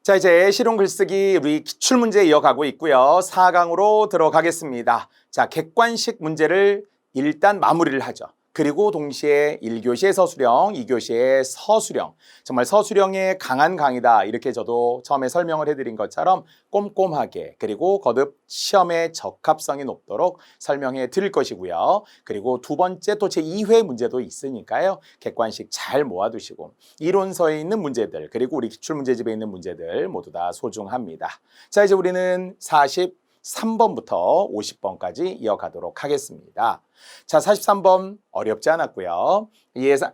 자, 이제 실용 글쓰기 우리 기출문제 이어가고 있고요. 4강으로 들어가겠습니다. 자, 객관식 문제를 일단 마무리를 하죠. 그리고 동시에 1교시의 서술형, 2교시의 서술형. 정말 서술형의 강한 강이다. 이렇게 저도 처음에 설명을 해드린 것처럼 꼼꼼하게 그리고 거듭 시험에 적합성이 높도록 설명해 드릴 것이고요. 그리고 두 번째 또 제2회 문제도 있으니까요. 객관식 잘 모아두시고 이론서에 있는 문제들 그리고 우리 기출문제집에 있는 문제들 모두 다 소중합니다. 자, 이제 우리는 43번부터 50번까지 이어가도록 하겠습니다. 자, 43번 어렵지 않았고요. 예상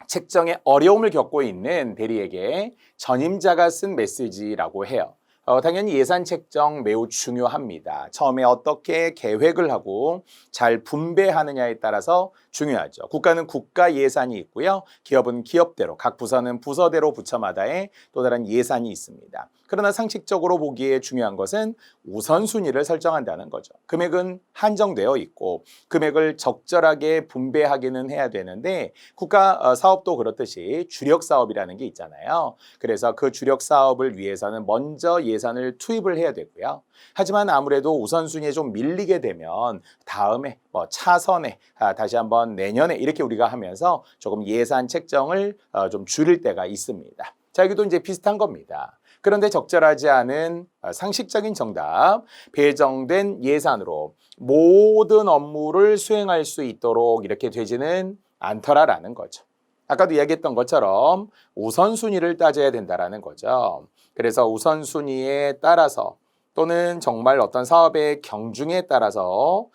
책정에 어려움을 겪고 있는 대리에게 전임자가 쓴 메시지라고 해요. 당연히 예산 책정 매우 중요합니다. 처음에 어떻게 계획을 하고 잘 분배하느냐에 따라서 중요하죠. 국가는 국가 예산이 있고요. 기업은 기업대로, 각 부서는 부서대로 부처마다의 또 다른 예산이 있습니다. 그러나 상식적으로 보기에 중요한 것은 우선순위를 설정한다는 거죠. 금액은 한정되어 있고 금액을 적절하게 분배하기는 해야 되는데 국가 사업도 그렇듯이 주력 사업이라는 게 있잖아요. 그래서 그 주력 사업을 위해서는 먼저 예산을 투입을 해야 되고요. 하지만 아무래도 우선순위에 좀 밀리게 되면 다음에 차선에 다시 한번 내년에 이렇게 우리가 하면서 조금 예산 책정을 좀 줄일 때가 있습니다. 자, 여기도 이제 비슷한 겁니다. 그런데 적절하지 않은 상식적인 정답, 배정된 예산으로 모든 업무를 수행할 수 있도록 이렇게 되지는 않더라라는 거죠. 아까도 이야기했던 것처럼 우선순위를 따져야 된다라는 거죠. 그래서 우선순위에 따라서 또는 정말 어떤 사업의 경중에 따라서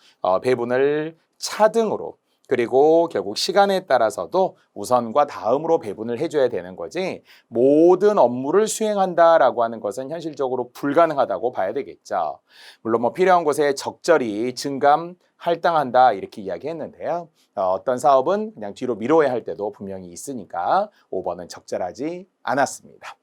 배분을 차등으로 그리고 결국 시간에 따라서도 우선과 다음으로 배분을 해줘야 되는 거지 모든 업무를 수행한다라고 하는 것은 현실적으로 불가능하다고 봐야 되겠죠. 물론 필요한 곳에 적절히 증감 할당한다 이렇게 이야기했는데요. 어떤 사업은 그냥 뒤로 미뤄야 할 때도 분명히 있으니까 5번은 적절하지 않았습니다.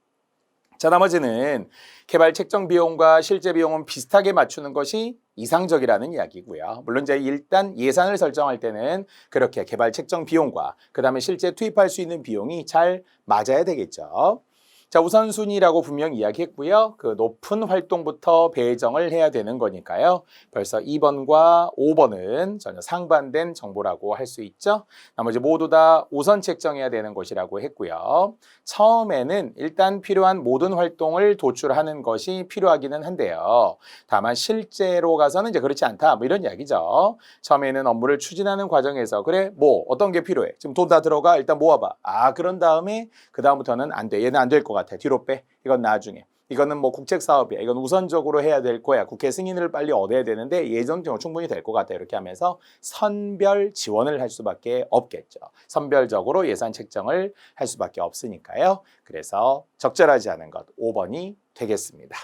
자, 나머지는 개발 책정 비용과 실제 비용은 비슷하게 맞추는 것이 이상적이라는 이야기고요. 물론 이제 일단 예산을 설정할 때는 그렇게 개발 책정 비용과 그다음에 실제 투입할 수 있는 비용이 잘 맞아야 되겠죠. 자, 우선순위라고 분명 이야기했고요. 그 높은 활동부터 배정을 해야 되는 거니까요. 벌써 2번과 5번은 전혀 상반된 정보라고 할 수 있죠. 나머지 모두 다 우선 책정해야 되는 것이라고 했고요. 처음에는 일단 필요한 모든 활동을 도출하는 것이 필요하기는 한데요. 다만 실제로 가서는 이제 그렇지 않다. 뭐 이런 이야기죠. 처음에는 업무를 추진하는 과정에서 그래, 뭐 어떤 게 필요해? 지금 돈 다 들어가. 일단 모아봐. 그런 다음에 그 다음부터는 안 돼. 얘는 안 될 것 같아. 뒤로 빼. 이건 나중에. 이거는 뭐 국책 사업이야. 이건 우선적으로 해야 될 거야. 국회 승인을 빨리 얻어야 되는데 예정적으로 충분히 될 것 같아. 이렇게 하면서 선별 지원을 할 수밖에 없겠죠. 선별적으로 예산 책정을 할 수밖에 없으니까요. 그래서 적절하지 않은 것 5번이 되겠습니다.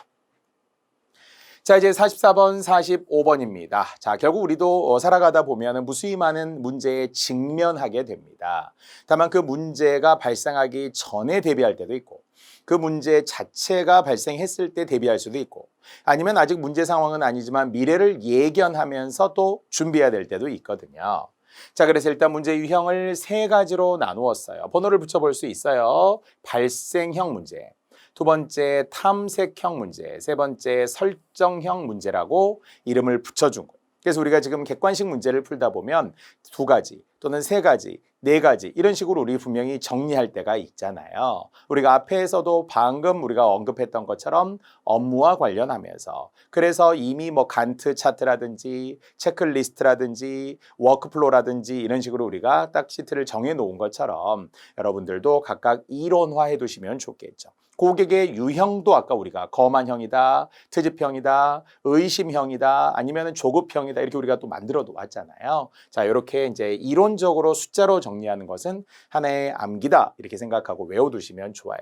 자, 이제 44번, 45번입니다. 자, 결국 우리도 살아가다 보면 무수히 많은 문제에 직면하게 됩니다. 다만 그 문제가 발생하기 전에 대비할 때도 있고 그 문제 자체가 발생했을 때 대비할 수도 있고 아니면 아직 문제 상황은 아니지만 미래를 예견하면서 또 준비해야 될 때도 있거든요. 자, 그래서 일단 문제 유형을 3가지로 나누었어요. 번호를 붙여볼 수 있어요. 발생형 문제. 두 번째 탐색형 문제, 세 번째 설정형 문제라고 이름을 붙여준 거예요. 그래서 우리가 지금 객관식 문제를 풀다 보면 2가지 또는 3가지, 4가지 이런 식으로 우리 분명히 정리할 때가 있잖아요. 우리가 앞에서도 방금 우리가 언급했던 것처럼 업무와 관련하면서 그래서 이미 뭐 간트 차트라든지 체크리스트라든지 워크플로우라든지 이런 식으로 우리가 딱 시트를 정해 놓은 것처럼 여러분들도 각각 이론화해 두시면 좋겠죠. 고객의 유형도 아까 우리가 거만형이다, 트집형이다, 의심형이다, 아니면 조급형이다 이렇게 우리가 또 만들어 놓았잖아요. 자, 이렇게 이제 이론적으로 숫자로 정리하는 것은 하나의 암기다 이렇게 생각하고 외워두시면 좋아요.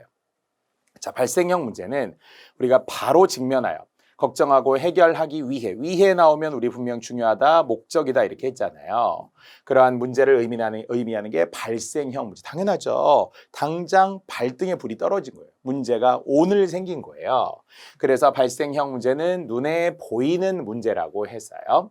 자, 발생형 문제는 우리가 바로 직면하여 걱정하고 해결하기 위해 나오면 우리 분명 중요하다, 목적이다 이렇게 했잖아요. 그러한 문제를 의미하는 게 발생형 문제. 당연하죠. 당장 발등에 불이 떨어진 거예요. 문제가 오늘 생긴 거예요. 그래서 발생형 문제는 눈에 보이는 문제라고 했어요.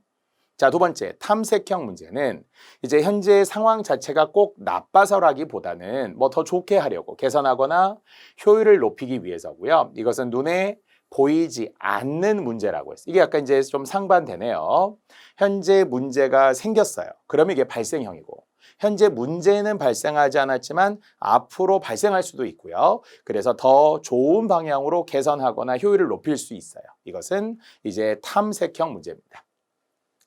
자, 두 번째, 탐색형 문제는 이제 현재 상황 자체가 꼭 나빠서라기보다는 뭐 더 좋게 하려고 개선하거나 효율을 높이기 위해서고요. 이것은 눈에 보이지 않는 문제라고 했어요. 이게 약간 이제 좀 상반되네요. 현재 문제가 생겼어요. 그러면 이게 발생형이고, 현재 문제는 발생하지 않았지만 앞으로 발생할 수도 있고요. 그래서 더 좋은 방향으로 개선하거나 효율을 높일 수 있어요. 이것은 이제 탐색형 문제입니다.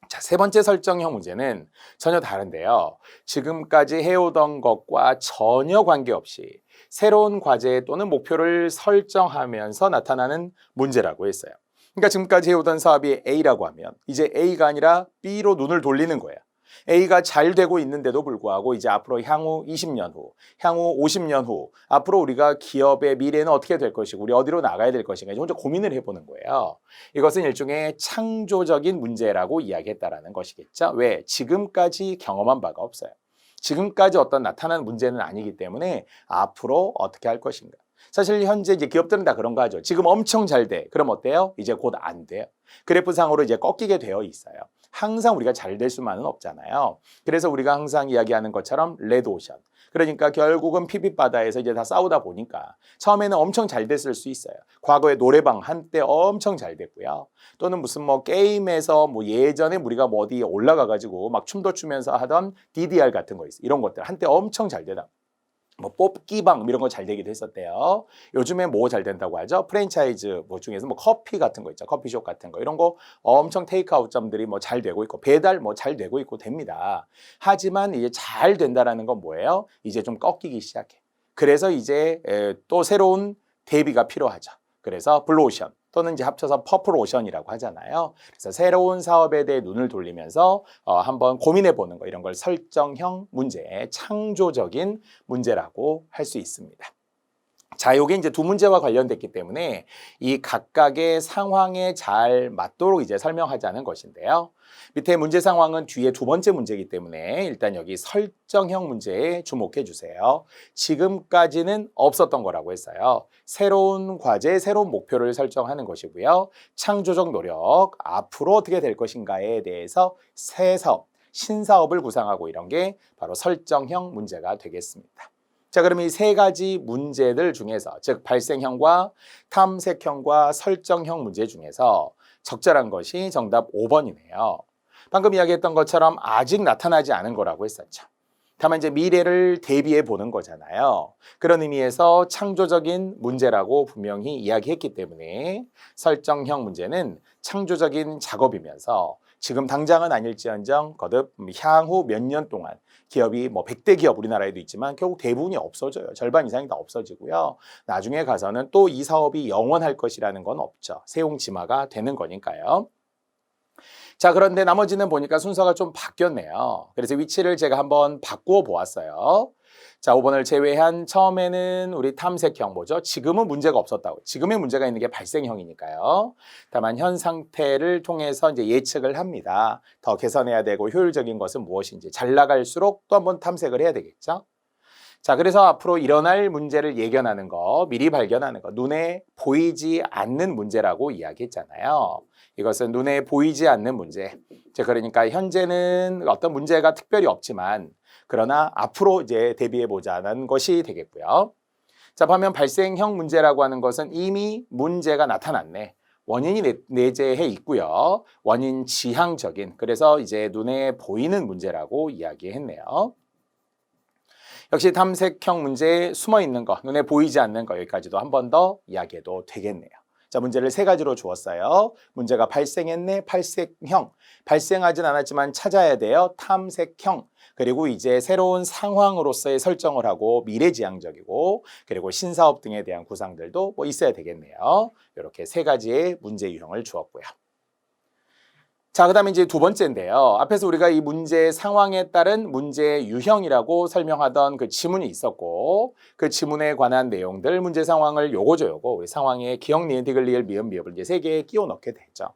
자, 세 번째 설정형 문제는 전혀 다른데요. 지금까지 해오던 것과 전혀 관계없이 새로운 과제 또는 목표를 설정하면서 나타나는 문제라고 했어요. 그러니까 지금까지 해오던 사업이 A라고 하면 이제 A가 아니라 B로 눈을 돌리는 거예요. A가 잘 되고 있는데도 불구하고 이제 앞으로 향후 20년 후, 향후 50년 후 앞으로 우리가 기업의 미래는 어떻게 될 것이고 우리 어디로 나가야 될 것인가 혼자 고민을 해보는 거예요. 이것은 일종의 창조적인 문제라고 이야기했다라는 것이겠죠. 왜? 지금까지 경험한 바가 없어요. 지금까지 어떤 나타난 문제는 아니기 때문에 앞으로 어떻게 할 것인가. 사실 현재 이제 기업들은 다 그런 거 하죠. 지금 엄청 잘 돼. 그럼 어때요? 이제 곧 안 돼요. 그래프상으로 이제 꺾이게 되어 있어요. 항상 우리가 잘 될 수만은 없잖아요. 그래서 우리가 항상 이야기하는 것처럼 레드오션. 그러니까 결국은 피빛바다에서 이제 다 싸우다 보니까 처음에는 엄청 잘 됐을 수 있어요. 과거에 노래방 한때 엄청 잘 됐고요. 또는 무슨 뭐 게임에서 뭐 예전에 우리가 뭐 어디 올라가가지고 막 춤도 추면서 하던 DDR 같은 거 있어요. 이런 것들 한때 엄청 잘 되다. 뭐 뽑기방 이런 거 잘 되기도 했었대요. 요즘에 뭐 잘 된다고 하죠? 프랜차이즈 뭐 중에서 뭐 커피 같은 거 있죠. 커피숍 같은 거 이런 거 엄청 테이크아웃점들이 뭐 잘 되고 있고 배달 뭐 잘 되고 있고 됩니다. 하지만 이제 잘 된다라는 건 뭐예요? 이제 좀 꺾이기 시작해. 그래서 이제 또 새로운 대비가 필요하죠. 그래서 블루오션 또는 이제 합쳐서 퍼플오션이라고 하잖아요. 그래서 새로운 사업에 대해 눈을 돌리면서 한번 고민해 보는 거 이런 걸 설정형 문제, 창조적인 문제라고 할 수 있습니다. 자, 이게 이제 두 문제와 관련됐기 때문에 이 각각의 상황에 잘 맞도록 이제 설명하자는 것인데요. 밑에 문제 상황은 뒤에 두 번째 문제이기 때문에 일단 여기 설정형 문제에 주목해 주세요. 지금까지는 없었던 거라고 했어요. 새로운 과제, 새로운 목표를 설정하는 것이고요. 창조적 노력, 앞으로 어떻게 될 것인가에 대해서 새 사업, 신사업을 구상하고 이런 게 바로 설정형 문제가 되겠습니다. 자, 그럼 이 세 가지 문제들 중에서 즉 발생형과 탐색형과 설정형 문제 중에서 적절한 것이 정답 5번이네요. 방금 이야기했던 것처럼 아직 나타나지 않은 거라고 했었죠. 다만 이제 미래를 대비해 보는 거잖아요. 그런 의미에서 창조적인 문제라고 분명히 이야기했기 때문에 설정형 문제는 창조적인 작업이면서 지금 당장은 아닐지언정 거듭 향후 몇 년 동안 기업이 뭐 100대 기업 우리나라에도 있지만 결국 대부분이 없어져요. 절반 이상이 다 없어지고요. 나중에 가서는 또 이 사업이 영원할 것이라는 건 없죠. 세용지마가 되는 거니까요. 자, 그런데 나머지는 보니까 순서가 좀 바뀌었네요. 그래서 위치를 제가 한번 바꾸어 보았어요. 자, 5번을 제외한 처음에는 우리 탐색형 뭐죠? 지금은 문제가 없었다고. 지금의 문제가 있는 게 발생형이니까요. 다만 현 상태를 통해서 이제 예측을 합니다. 더 개선해야 되고 효율적인 것은 무엇인지 잘 나갈수록 또 한번 탐색을 해야 되겠죠. 자, 그래서 앞으로 일어날 문제를 예견하는 거, 미리 발견하는 거, 눈에 보이지 않는 문제라고 이야기했잖아요. 이것은 눈에 보이지 않는 문제. 그러니까 현재는 어떤 문제가 특별히 없지만 그러나 앞으로 이제 대비해 보자는 것이 되겠고요. 자, 반면 발생형 문제라고 하는 것은 이미 문제가 나타났네. 원인이 내재해 있고요. 원인 지향적인, 그래서 이제 눈에 보이는 문제라고 이야기했네요. 역시 탐색형 문제에 숨어 있는 거, 눈에 보이지 않는 거 여기까지도 한 번 더 이야기해도 되겠네요. 자, 문제를 세 가지로 주었어요. 문제가 발생했네, 발생형. 발생하진 않았지만 찾아야 돼요. 탐색형. 그리고 이제 새로운 상황으로서의 설정을 하고 미래지향적이고 그리고 신사업 등에 대한 구상들도 뭐 있어야 되겠네요. 이렇게 세 가지의 문제 유형을 주었고요. 자, 그 다음에 이제 두 번째인데요. 앞에서 우리가 이 문제 상황에 따른 문제 유형이라고 설명하던 그 지문이 있었고 그 지문에 관한 내용들, 문제 상황을 요거죠, 요거. 우리 상황에 기역, 니은, 디귿, 리을, 미음, 미읍을 이제 세 개에 끼워 넣게 되죠.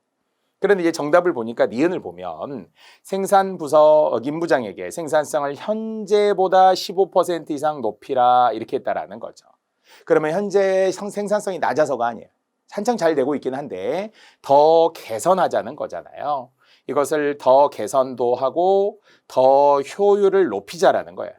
그런데 이제 정답을 보니까 니은을 보면 생산부서 임부장에게 생산성을 현재보다 15% 이상 높이라 이렇게 했다라는 거죠. 그러면 현재 생산성이 낮아서가 아니에요. 한창 잘 되고 있긴 한데 더 개선하자는 거잖아요. 이것을 더 개선도 하고 더 효율을 높이자라는 거예요.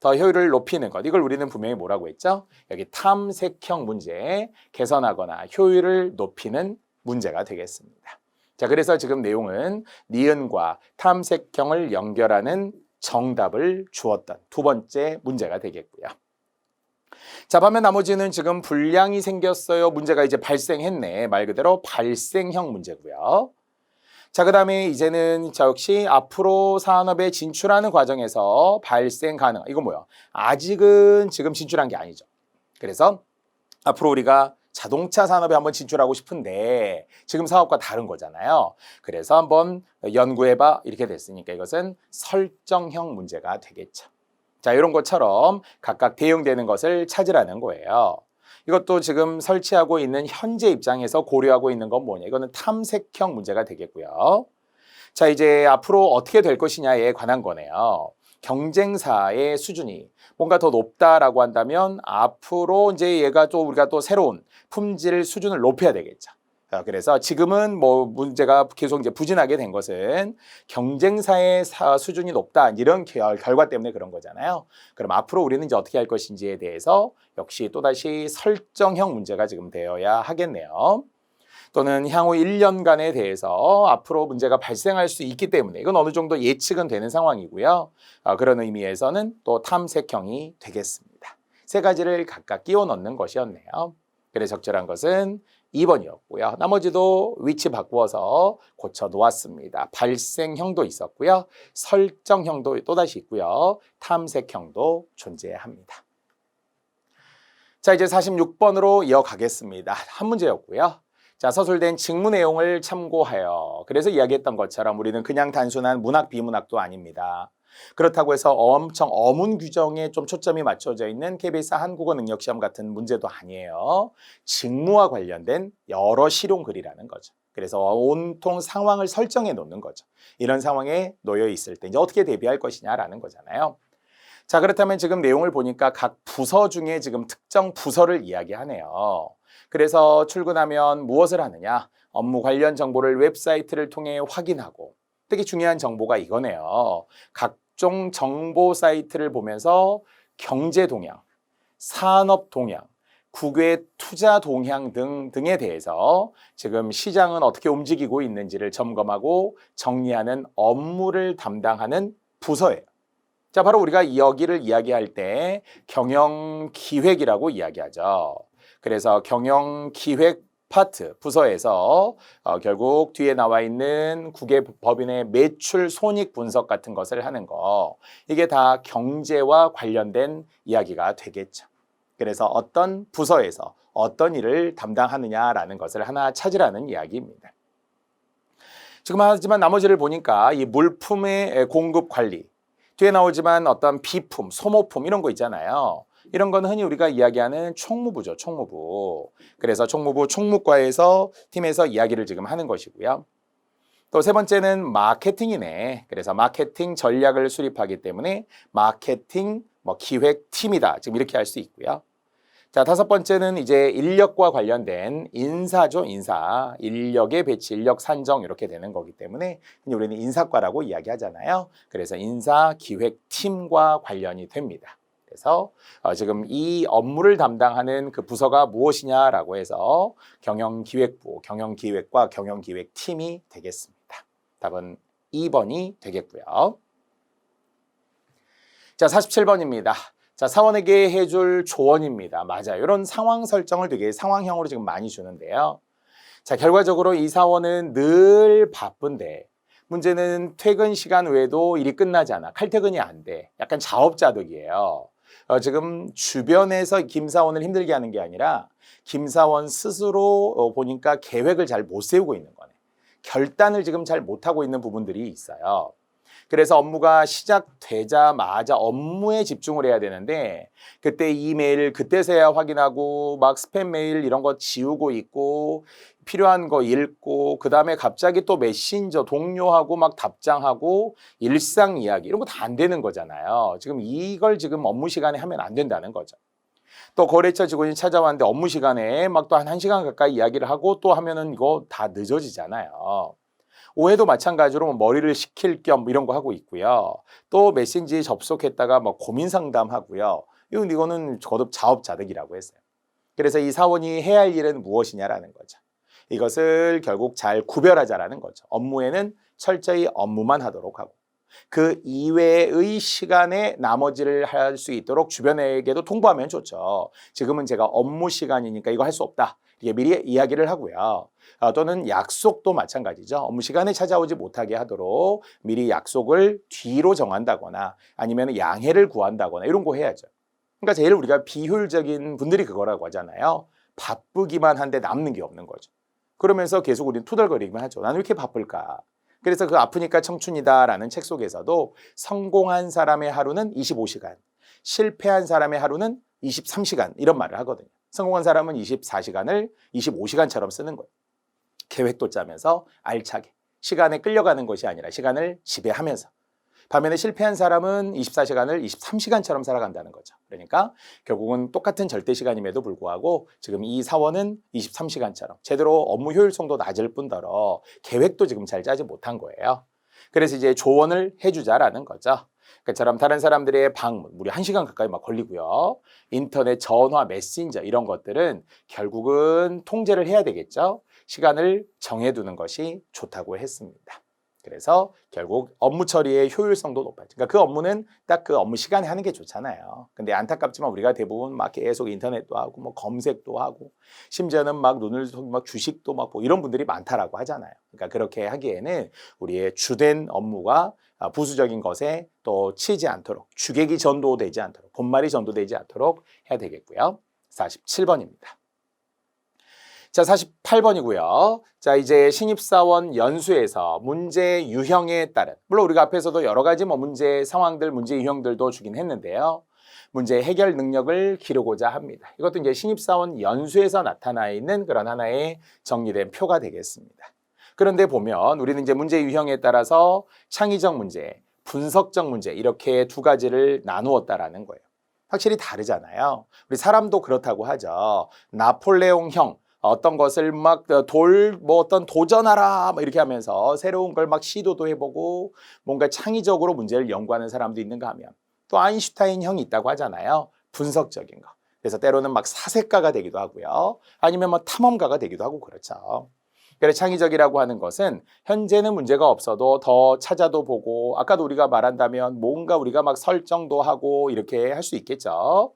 더 효율을 높이는 것. 이걸 우리는 분명히 뭐라고 했죠? 여기 탐색형 문제, 개선하거나 효율을 높이는 문제가 되겠습니다. 자, 그래서 지금 내용은 니은과 탐색형을 연결하는 정답을 주었던 두 번째 문제가 되겠고요. 자, 반면 나머지는 지금 불량이 생겼어요. 문제가 이제 발생했네. 말 그대로 발생형 문제고요. 자, 그 다음에 이제는 역시 앞으로 산업에 진출하는 과정에서 발생 가능. 이건 뭐야? 아직은 지금 진출한 게 아니죠. 그래서 앞으로 우리가 자동차 산업에 한번 진출하고 싶은데 지금 사업과 다른 거잖아요. 그래서 한번 연구해봐 이렇게 됐으니까 이것은 설정형 문제가 되겠죠. 자, 이런 것처럼 각각 대응되는 것을 찾으라는 거예요. 이것도 지금 설치하고 있는 현재 입장에서 고려하고 있는 건 뭐냐? 이거는 탐색형 문제가 되겠고요. 자, 이제 앞으로 어떻게 될 것이냐에 관한 거네요. 경쟁사의 수준이 뭔가 더 높다라고 한다면 앞으로 이제 얘가 또 우리가 또 새로운 품질 수준을 높여야 되겠죠. 그래서 지금은 뭐 문제가 계속 이제 부진하게 된 것은 경쟁사의 수준이 높다 이런 결과 때문에 그런 거잖아요. 그럼 앞으로 우리는 이제 어떻게 할 것인지에 대해서 역시 또다시 설정형 문제가 지금 되어야 하겠네요. 또는 향후 1년간에 대해서 앞으로 문제가 발생할 수 있기 때문에 이건 어느 정도 예측은 되는 상황이고요. 그런 의미에서는 또 탐색형이 되겠습니다. 세 가지를 각각 끼워 넣는 것이었네요. 그래서 적절한 것은 2번이었고요. 나머지도 위치 바꾸어서 고쳐 놓았습니다. 발생형도 있었고요. 설정형도 또다시 있고요. 탐색형도 존재합니다. 자, 이제 46번으로 이어가겠습니다. 한 문제였고요. 자, 서술된 직무 내용을 참고하여 그래서 이야기했던 것처럼 우리는 그냥 단순한 문학 비문학도 아닙니다. 그렇다고 해서 엄청 어문 규정에 좀 초점이 맞춰져 있는 KBS 한국어 능력시험 같은 문제도 아니에요. 직무와 관련된 여러 실용글이라는 거죠. 그래서 온통 상황을 설정해 놓는 거죠. 이런 상황에 놓여 있을 때 이제 어떻게 대비할 것이냐라는 거잖아요. 자, 그렇다면 지금 내용을 보니까 각 부서 중에 지금 특정 부서를 이야기하네요. 그래서 출근하면 무엇을 하느냐? 업무 관련 정보를 웹사이트를 통해 확인하고 되게 중요한 정보가 이거네요. 각종 정보 사이트를 보면서 경제 동향, 산업 동향, 국외 투자 동향 등에 대해서 지금 시장은 어떻게 움직이고 있는지를 점검하고 정리하는 업무를 담당하는 부서예요. 자, 바로 우리가 여기를 이야기할 때 경영기획이라고 이야기하죠. 그래서 경영기획 파트 부서에서 결국 뒤에 나와 있는 국외 법인의 매출 손익 분석 같은 것을 하는 거 이게 다 경제와 관련된 이야기가 되겠죠. 그래서 어떤 부서에서 어떤 일을 담당하느냐라는 것을 하나 찾으라는 이야기입니다. 지금 하지만 나머지를 보니까 이 물품의 공급 관리 뒤에 나오지만 어떤 비품, 소모품 이런 거 있잖아요. 이런 건 흔히 우리가 이야기하는 총무부죠, 총무부. 그래서 총무부 총무과에서 팀에서 이야기를 지금 하는 것이고요. 또 세 번째는 마케팅이네. 그래서 마케팅 전략을 수립하기 때문에 마케팅 기획팀이다. 지금 이렇게 할 수 있고요. 자, 다섯 번째는 이제 인력과 관련된 인사죠, 인사. 인력의 배치, 인력 산정 이렇게 되는 거기 때문에 우리는 인사과라고 이야기하잖아요. 그래서 인사기획팀과 관련이 됩니다. 그래서 지금 이 업무를 담당하는 그 부서가 무엇이냐라고 해서 경영기획부, 경영기획과 경영기획팀이 되겠습니다. 답은 2번이 되겠고요. 자, 47번입니다. 자, 사원에게 해줄 조언입니다. 맞아요. 이런 상황 설정을 되게 상황형으로 지금 많이 주는데요. 자, 결과적으로 이 사원은 늘 바쁜데 문제는 퇴근 시간 외에도 일이 끝나지 않아. 칼퇴근이 안 돼. 약간 자업자득이에요. 지금 주변에서 김사원을 힘들게 하는 게 아니라 김사원 스스로 보니까 계획을 잘 못 세우고 있는 거네. 결단을 지금 잘 못하고 있는 부분들이 있어요. 그래서 업무가 시작되자마자 업무에 집중을 해야 되는데 그때 이메일 그때서야 확인하고 막 스팸 메일 이런 거 지우고 있고 필요한 거 읽고 그다음에 갑자기 또 메신저 동료하고 막 답장하고 일상 이야기 이런 거 다 안 되는 거잖아요. 지금 이걸 지금 업무 시간에 하면 안 된다는 거죠. 또 거래처 직원이 찾아왔는데 업무 시간에 막 또 한 1시간 가까이 이야기를 하고 또 하면은 이거 다 늦어지잖아요. 오해도 마찬가지로 뭐 머리를 식힐 겸 이런 거 하고 있고요. 또 메신지에 접속했다가 뭐 고민 상담하고요. 이거는 거듭 자업자득이라고 했어요. 그래서 이 사원이 해야 할 일은 무엇이냐라는 거죠. 이것을 결국 잘 구별하자라는 거죠. 업무에는 철저히 업무만 하도록 하고 그 이외의 시간에 나머지를 할 수 있도록 주변에게도 통보하면 좋죠. 지금은 제가 업무 시간이니까 이거 할 수 없다. 이게 미리 이야기를 하고요. 또는 약속도 마찬가지죠. 업무 시간에 찾아오지 못하게 하도록 미리 약속을 뒤로 정한다거나 아니면 양해를 구한다거나 이런 거 해야죠. 그러니까 제일 우리가 비효율적인 분들이 그거라고 하잖아요. 바쁘기만 한데 남는 게 없는 거죠. 그러면서 계속 우리는 투덜거리기만 하죠. 나는 왜 이렇게 바쁠까? 그래서 그 아프니까 청춘이다라는 책 속에서도 성공한 사람의 하루는 25시간, 실패한 사람의 하루는 23시간 이런 말을 하거든요. 성공한 사람은 24시간을 25시간처럼 쓰는 거예요. 계획도 짜면서 알차게 시간에 끌려가는 것이 아니라 시간을 지배하면서 반면에 실패한 사람은 24시간을 23시간처럼 살아간다는 거죠. 그러니까 결국은 똑같은 절대 시간임에도 불구하고 지금 이 사원은 23시간처럼 제대로 업무 효율성도 낮을 뿐더러 계획도 지금 잘 짜지 못한 거예요. 그래서 이제 조언을 해주자라는 거죠. 그처럼 다른 사람들의 방문, 무려 1시간 가까이 막 걸리고요. 인터넷, 전화, 메신저 이런 것들은 결국은 통제를 해야 되겠죠. 시간을 정해두는 것이 좋다고 했습니다. 그래서 결국 업무 처리의 효율성도 높아요. 그러니까 그 업무는 딱 그 업무 시간에 하는 게 좋잖아요. 근데 안타깝지만 우리가 대부분 막 계속 인터넷도 하고 뭐 검색도 하고 심지어는 막 눈을 막 주식도 막 뭐 이런 분들이 많다라고 하잖아요. 그러니까 그렇게 하기에는 우리의 주된 업무가 부수적인 것에 또 치지 않도록 주객이 전도되지 않도록 본말이 전도되지 않도록 해야 되겠고요. 47번입니다. 자, 48번이고요. 자, 이제 신입사원 연수에서 문제 유형에 따른, 물론 우리가 앞에서도 여러 가지 뭐 문제 상황들, 문제 유형들도 주긴 했는데요. 문제 해결 능력을 기르고자 합니다. 이것도 이제 신입사원 연수에서 나타나 있는 그런 하나의 정리된 표가 되겠습니다. 그런데 보면 우리는 이제 문제 유형에 따라서 창의적 문제, 분석적 문제 이렇게 두 가지를 나누었다라는 거예요. 확실히 다르잖아요. 우리 사람도 그렇다고 하죠. 나폴레옹형 어떤 것을 막 어떤 도전하라 막 이렇게 하면서 새로운 걸 막 시도도 해보고 뭔가 창의적으로 문제를 연구하는 사람도 있는가 하면 또 아인슈타인 형이 있다고 하잖아요. 분석적인 거. 그래서 때로는 막 사색가가 되기도 하고요. 아니면 뭐 탐험가가 되기도 하고 그렇죠. 그래서 창의적이라고 하는 것은 현재는 문제가 없어도 더 찾아도 보고 아까도 우리가 말한다면 뭔가 우리가 막 설정도 하고 이렇게 할 수 있겠죠.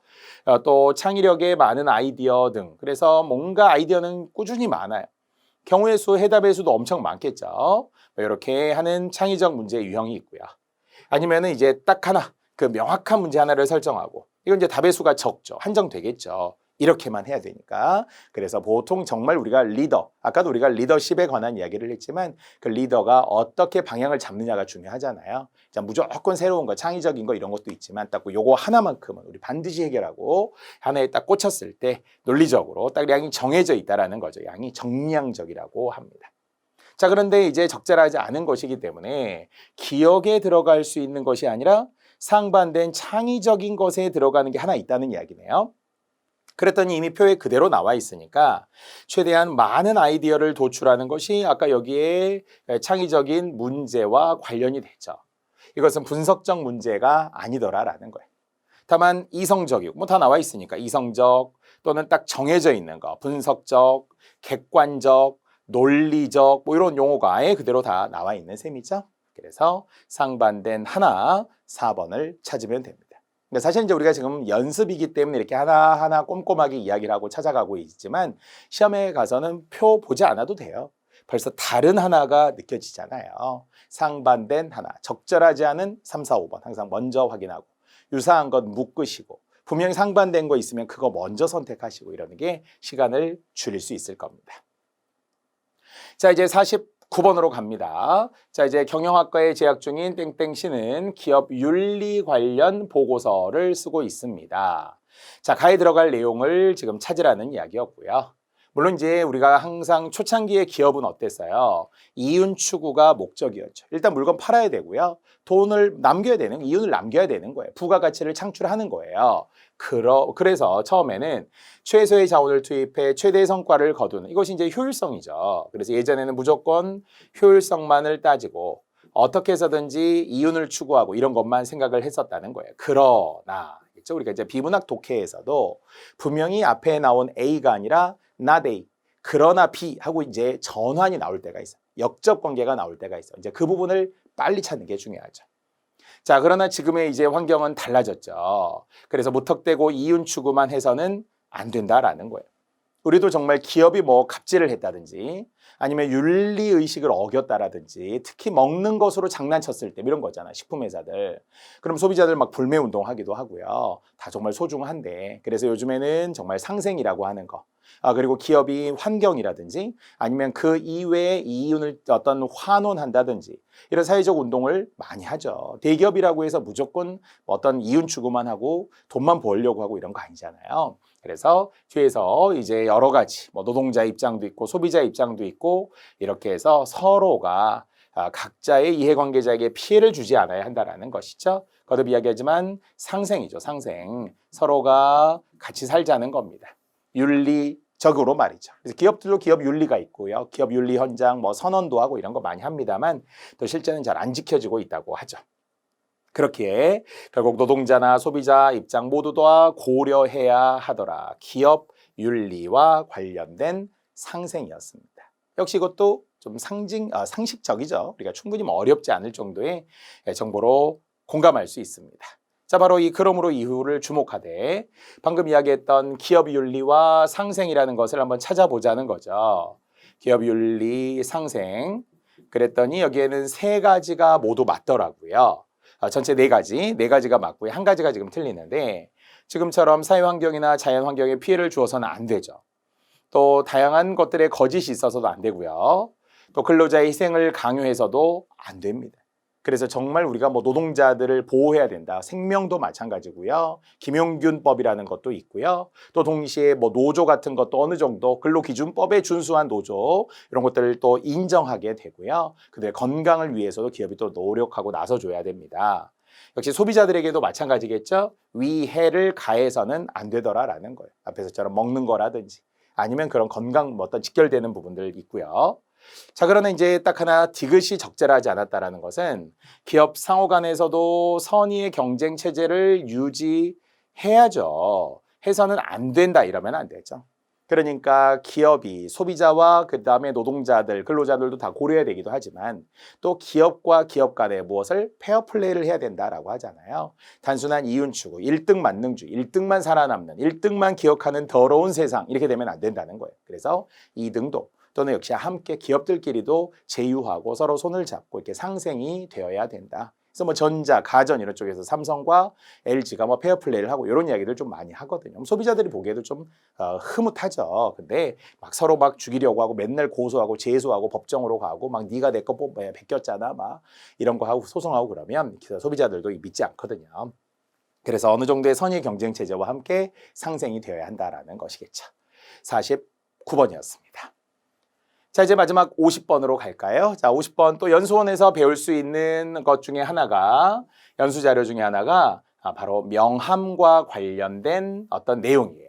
또 창의력의 많은 아이디어 등 그래서 뭔가 아이디어는 꾸준히 많아요. 경우의 수, 해답의 수도 엄청 많겠죠. 이렇게 하는 창의적 문제 유형이 있고요. 아니면은 이제 딱 하나 그 명확한 문제 하나를 설정하고 이건 이제 답의 수가 적죠. 한정되겠죠. 이렇게만 해야 되니까. 그래서 보통 정말 우리가 리더, 아까도 우리가 리더십에 관한 이야기를 했지만 그 리더가 어떻게 방향을 잡느냐가 중요하잖아요. 자, 무조건 새로운 거, 창의적인 거 이런 것도 있지만 딱 요거 하나만큼은 우리 반드시 해결하고 하나에 딱 꽂혔을 때 논리적으로 딱 양이 정해져 있다라는 거죠. 양이 정량적이라고 합니다. 자, 그런데 이제 적절하지 않은 것이기 때문에 기억에 들어갈 수 있는 것이 아니라 상반된 창의적인 것에 들어가는 게 하나 있다는 이야기네요. 그랬더니 이미 표에 그대로 나와 있으니까 최대한 많은 아이디어를 도출하는 것이 아까 여기에 창의적인 문제와 관련이 되죠. 이것은 분석적 문제가 아니더라라는 거예요. 다만 이성적이고 뭐 다 나와 있으니까 이성적 또는 딱 정해져 있는 거, 분석적, 객관적, 논리적 뭐 이런 용어가 아예 그대로 다 나와 있는 셈이죠. 그래서 상반된 하나 4번을 찾으면 됩니다. 근데 사실 이제 우리가 지금 연습이기 때문에 이렇게 하나하나 꼼꼼하게 이야기를 하고 찾아가고 있지만 시험에 가서는 표 보지 않아도 돼요. 벌써 다른 하나가 느껴지잖아요. 상반된 하나, 적절하지 않은 3, 4, 5번 항상 먼저 확인하고 유사한 것 묶으시고 분명히 상반된 거 있으면 그거 먼저 선택하시고 이러는 게 시간을 줄일 수 있을 겁니다. 자, 이제 49번으로 갑니다. 자, 이제 경영학과에 재학 중인 땡땡씨는 기업 윤리 관련 보고서를 쓰고 있습니다. 자, 가에 들어갈 내용을 지금 찾으라는 이야기였고요. 물론 이제 우리가 항상 초창기의 기업은 어땠어요? 이윤 추구가 목적이었죠. 일단 물건 팔아야 되고요. 돈을 남겨야 되는, 이윤을 남겨야 되는 거예요. 부가가치를 창출하는 거예요. 그래서 처음에는 최소의 자원을 투입해 최대의 성과를 거두는, 이것이 이제 효율성이죠. 그래서 예전에는 무조건 효율성만을 따지고 어떻게 해서든지 이윤을 추구하고 이런 것만 생각을 했었다는 거예요. 그러나 우리가 이제 비문학 독해에서도 분명히 앞에 나온 A가 아니라 not A, 그러나 B 하고 이제 전환이 나올 때가 있어요. 역적 관계가 나올 때가 있어요. 이제 그 부분을 빨리 찾는 게 중요하죠. 자, 그러나 지금의 이제 환경은 달라졌죠. 그래서 무턱대고 이윤 추구만 해서는 안 된다라는 거예요. 우리도 정말 기업이 뭐 갑질을 했다든지 아니면 윤리의식을 어겼다라든지 특히 먹는 것으로 장난쳤을 때 이런 거잖아, 식품회사들. 그럼 소비자들 막 불매운동하기도 하고요. 다 정말 소중한데, 그래서 요즘에는 정말 상생이라고 하는 거, 그리고 기업이 환경이라든지 아니면 그 이외에 이윤을 어떤 환원한다든지 이런 사회적 운동을 많이 하죠. 대기업이라고 해서 무조건 어떤 이윤 추구만 하고 돈만 벌려고 하고 이런 거 아니잖아요. 그래서 뒤에서 이제 여러 가지 뭐 노동자 입장도 있고 소비자 입장도 있고 이렇게 해서 서로가 각자의 이해관계자에게 피해를 주지 않아야 한다는 것이죠. 거듭 이야기하지만 상생이죠. 상생. 서로가 같이 살자는 겁니다. 윤리적으로 말이죠. 그래서 기업들도 기업 윤리가 있고요. 기업 윤리 현장 뭐 선언도 하고 이런 거 많이 합니다만 또 실제는 잘 안 지켜지고 있다고 하죠. 그렇기에 결국 노동자나 소비자 입장 모두 다 고려해야 하더라. 기업 윤리와 관련된 상생이었습니다. 역시 이것도 좀 상식적이죠. 우리가 충분히 어렵지 않을 정도의 정보로 공감할 수 있습니다. 자, 바로 이 그러므로 이후를 주목하되 방금 이야기했던 기업 윤리와 상생이라는 것을 한번 찾아보자는 거죠. 기업 윤리, 상생. 그랬더니 여기에는 세 가지가 모두 맞더라고요. 전체 네 가지가 맞고요. 한 가지가 지금 틀리는데 지금처럼 사회환경이나 자연환경에 피해를 주어서는 안 되죠. 또 다양한 것들의 거짓이 있어서도 안 되고요. 또 근로자의 희생을 강요해서도 안 됩니다. 그래서 정말 우리가 뭐 노동자들을 보호해야 된다. 생명도 마찬가지고요. 김용균법이라는 것도 있고요. 또 동시에 뭐 노조 같은 것도 어느 정도 근로기준법에 준수한 노조 이런 것들을 또 인정하게 되고요. 그들의 건강을 위해서도 기업이 또 노력하고 나서줘야 됩니다. 역시 소비자들에게도 마찬가지겠죠. 위해를 가해서는 안 되더라라는 거예요. 앞에서처럼 먹는 거라든지 아니면 그런 건강 뭐 어떤 직결되는 부분들 있고요. 자, 그러나 이제 딱 하나 디귿이 적절하지 않았다라는 것은 기업 상호 간에서도 선의의 경쟁 체제를 유지해야죠. 해서는 안 된다 이러면 안 되죠. 그러니까 기업이 소비자와 그다음에 노동자들, 근로자들도 다 고려해야 되기도 하지만 또 기업과 기업 간에 무엇을 페어 플레이를 해야 된다라고 하잖아요. 단순한 이윤 추구, 1등 만능주의, 1등만 살아남는, 1등만 기억하는 더러운 세상 이렇게 되면 안 된다는 거예요. 그래서 2등도 또는 역시 함께 기업들끼리도 제휴하고 서로 손을 잡고 이렇게 상생이 되어야 된다. 그래서 뭐 전자, 가전 이런 쪽에서 삼성과 LG가 뭐 페어 플레이를 하고 이런 이야기들 좀 많이 하거든요. 소비자들이 보기에도 좀 흐뭇하죠. 근데 막 서로 막 죽이려고 하고 맨날 고소하고 제소하고 법정으로 가고 막 네가 내 거 베꼈잖아 막 이런 거 하고 소송하고 그러면 소비자들도 믿지 않거든요. 그래서 어느 정도의 선의 경쟁 체제와 함께 상생이 되어야 한다라는 것이겠죠. 49번이었습니다. 자, 이제 마지막 50번으로 갈까요? 자, 50번 또 연수원에서 배울 수 있는 것 중에 하나가 연수 자료 중에 하나가 바로 명함과 관련된 어떤 내용이에요.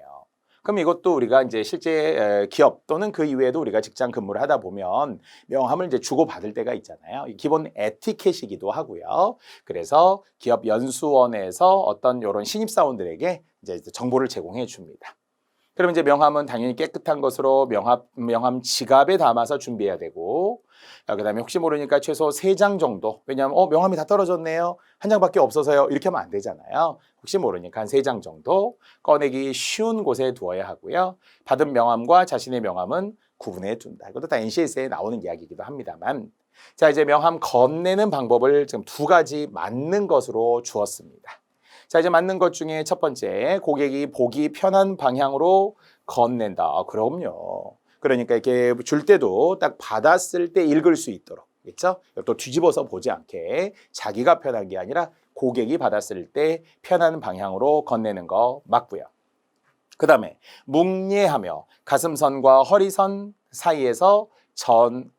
그럼 이것도 우리가 이제 실제 기업 또는 그 이외에도 우리가 직장 근무를 하다 보면 명함을 이제 주고받을 때가 있잖아요. 기본 에티켓이기도 하고요. 그래서 기업 연수원에서 어떤 이런 신입사원들에게 이제 정보를 제공해 줍니다. 그러면 이제 명함은 당연히 깨끗한 것으로 명함 지갑에 담아서 준비해야 되고, 그다음에 혹시 모르니까 최소 3장 정도. 왜냐하면 명함이 다 떨어졌네요. 한 장밖에 없어서요. 이렇게 하면 안 되잖아요. 혹시 모르니까 한 3장 정도 꺼내기 쉬운 곳에 두어야 하고요. 받은 명함과 자신의 명함은 구분해 둔다. 이것도 다 NCS에 나오는 이야기이기도 합니다만. 자, 이제 명함 건네는 방법을 지금 2가지 맞는 것으로 주었습니다. 자, 이제 맞는 것 중에 첫 번째, 고객이 보기 편한 방향으로 건넨다. 그럼요. 그러니까 이렇게 줄 때도 딱 받았을 때 읽을 수 있도록, 그렇죠? 또 뒤집어서 보지 않게 자기가 편한 게 아니라 고객이 받았을 때 편한 방향으로 건네는 거 맞고요. 그 다음에 묵례하며 가슴선과 허리선 사이에서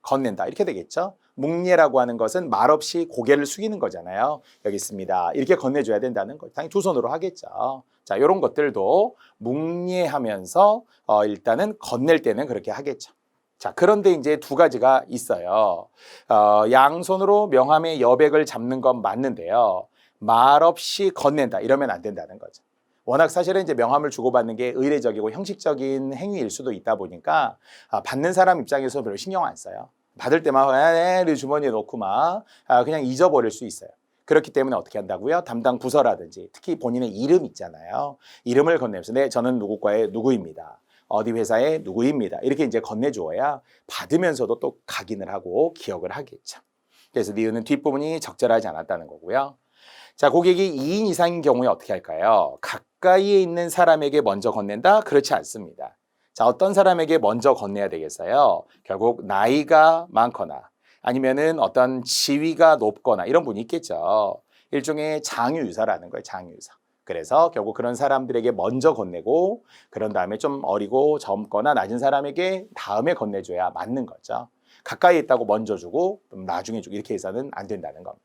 건넨다. 이렇게 되겠죠. 묵례라고 하는 것은 말없이 고개를 숙이는 거잖아요. 여기 있습니다. 이렇게 건네줘야 된다는 거. 당연히 두 손으로 하겠죠. 자, 이런 것들도 묵례하면서 일단은 건넬 때는 그렇게 하겠죠. 자, 그런데 이제 두 가지가 있어요. 양손으로 명함의 여백을 잡는 건 맞는데요. 말없이 건넨다. 이러면 안 된다는 거죠. 워낙 사실은 이제 명함을 주고받는 게 의례적이고 형식적인 행위일 수도 있다 보니까 받는 사람 입장에서 별로 신경 안 써요. 받을 때만 주머니에 넣고 막 그냥 잊어버릴 수 있어요. 그렇기 때문에 어떻게 한다고요? 담당 부서라든지 특히 본인의 이름 있잖아요. 이름을 건네면서 네, 저는 누구과의 누구입니다. 어디 회사의 누구입니다. 이렇게 이제 건네주어야 받으면서도 또 각인을 하고 기억을 하겠죠. 그래서 니은은 뒷부분이 적절하지 않았다는 거고요. 자, 고객이 2인 이상인 경우에 어떻게 할까요? 가까이에 있는 사람에게 먼저 건넨다? 그렇지 않습니다. 자, 어떤 사람에게 먼저 건네야 되겠어요? 결국 나이가 많거나 아니면은 어떤 지위가 높거나 이런 분이 있겠죠. 일종의 장유유사라는 거예요, 장유유사. 그래서 결국 그런 사람들에게 먼저 건네고 그런 다음에 좀 어리고 젊거나 낮은 사람에게 다음에 건네줘야 맞는 거죠. 가까이 있다고 먼저 주고 나중에 주고 이렇게 해서는 안 된다는 겁니다.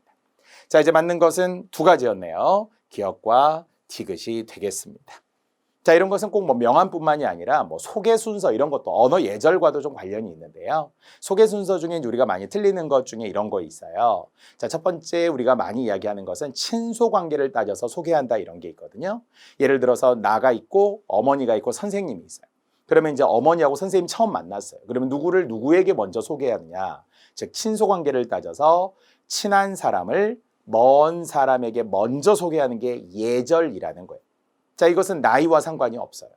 자, 이제 맞는 것은 두 가지였네요. 기억과 디귿이 되겠습니다. 자, 이런 것은 꼭 뭐 명함뿐만이 아니라 뭐 소개 순서 이런 것도 언어 예절과도 좀 관련이 있는데요. 소개 순서 중에 우리가 많이 틀리는 것 중에 이런 거 있어요. 자, 첫 번째 우리가 많이 이야기하는 것은 친소 관계를 따져서 소개한다 이런 게 있거든요. 예를 들어서 나가 있고 어머니가 있고 선생님이 있어요. 그러면 이제 어머니하고 선생님이 처음 만났어요. 그러면 누구를 누구에게 먼저 소개하느냐. 즉 친소 관계를 따져서 친한 사람을 먼 사람에게 먼저 소개하는 게 예절이라는 거예요. 자, 이것은 나이와 상관이 없어요.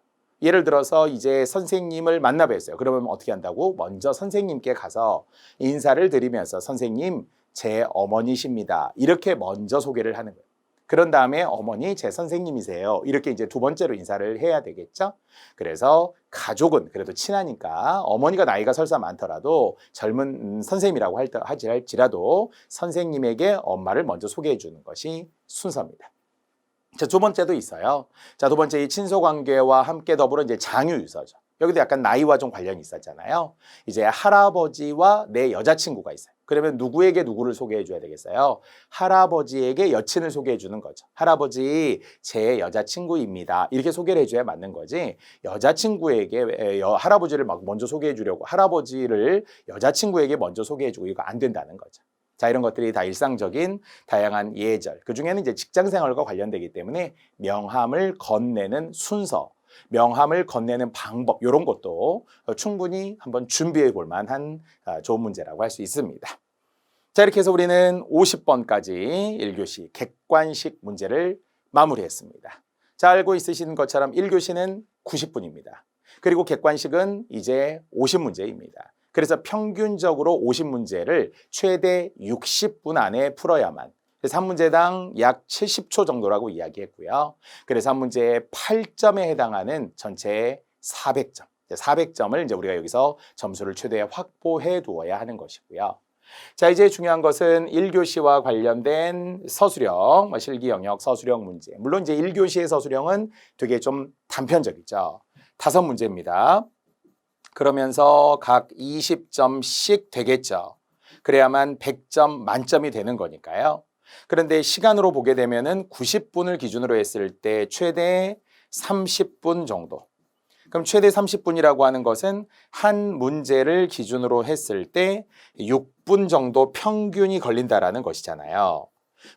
예를 들어서 이제 선생님을 만나뵀어요. 그러면 어떻게 한다고? 먼저 선생님께 가서 인사를 드리면서 선생님, 제 어머니십니다. 이렇게 먼저 소개를 하는 거예요. 그런 다음에 어머니, 제 선생님이세요. 이렇게 이제 두 번째로 인사를 해야 되겠죠? 그래서 가족은 그래도 친하니까 어머니가 나이가 설사 많더라도 젊은 선생님이라고 할지라도 선생님에게 엄마를 먼저 소개해 주는 것이 순서입니다. 자, 두 번째도 있어요. 자, 두 번째 이 친소 관계와 함께 더불어 이제 장유유서죠. 여기도 약간 나이와 좀 관련이 있었잖아요. 이제 할아버지와 내 여자친구가 있어요. 그러면 누구에게 누구를 소개해 줘야 되겠어요? 할아버지에게 여친을 소개해 주는 거죠. 할아버지, 제 여자친구입니다. 이렇게 소개를 해줘야 맞는 거지. 여자친구에게 할아버지를 막 먼저 소개해 주려고 할아버지를 여자친구에게 먼저 소개해 주고 이거 안 된다는 거죠. 자, 이런 것들이 다 일상적인 다양한 예절. 그중에는 이제 직장 생활과 관련되기 때문에 명함을 건네는 순서, 명함을 건네는 방법 이런 것도 충분히 한번 준비해 볼 만한 좋은 문제라고 할 수 있습니다. 자, 이렇게 해서 우리는 50번까지 1교시 객관식 문제를 마무리했습니다. 자, 알고 있으신 것처럼 1교시는 90분입니다. 그리고 객관식은 이제 50문제입니다. 그래서 평균적으로 50문제를 최대 60분 안에 풀어야만. 그래서 한 문제당 약 70초 정도라고 이야기했고요. 그래서 한 문제에 8점에 해당하는 전체 400점. 400점을 이제 우리가 여기서 점수를 최대 확보해 두어야 하는 것이고요. 자, 이제 중요한 것은 1교시와 관련된 서술형, 실기 영역 서술형 문제. 물론 이제 1교시의 서술형은 되게 좀 단편적이죠. 5문제입니다. 그러면서 각 20점씩 되겠죠. 그래야만 100점 만점이 되는 거니까요. 그런데 시간으로 보게 되면은 90분을 기준으로 했을 때 최대 30분 정도. 그럼 최대 30분이라고 하는 것은 한 문제를 기준으로 했을 때 6분 정도 평균이 걸린다라는 것이잖아요.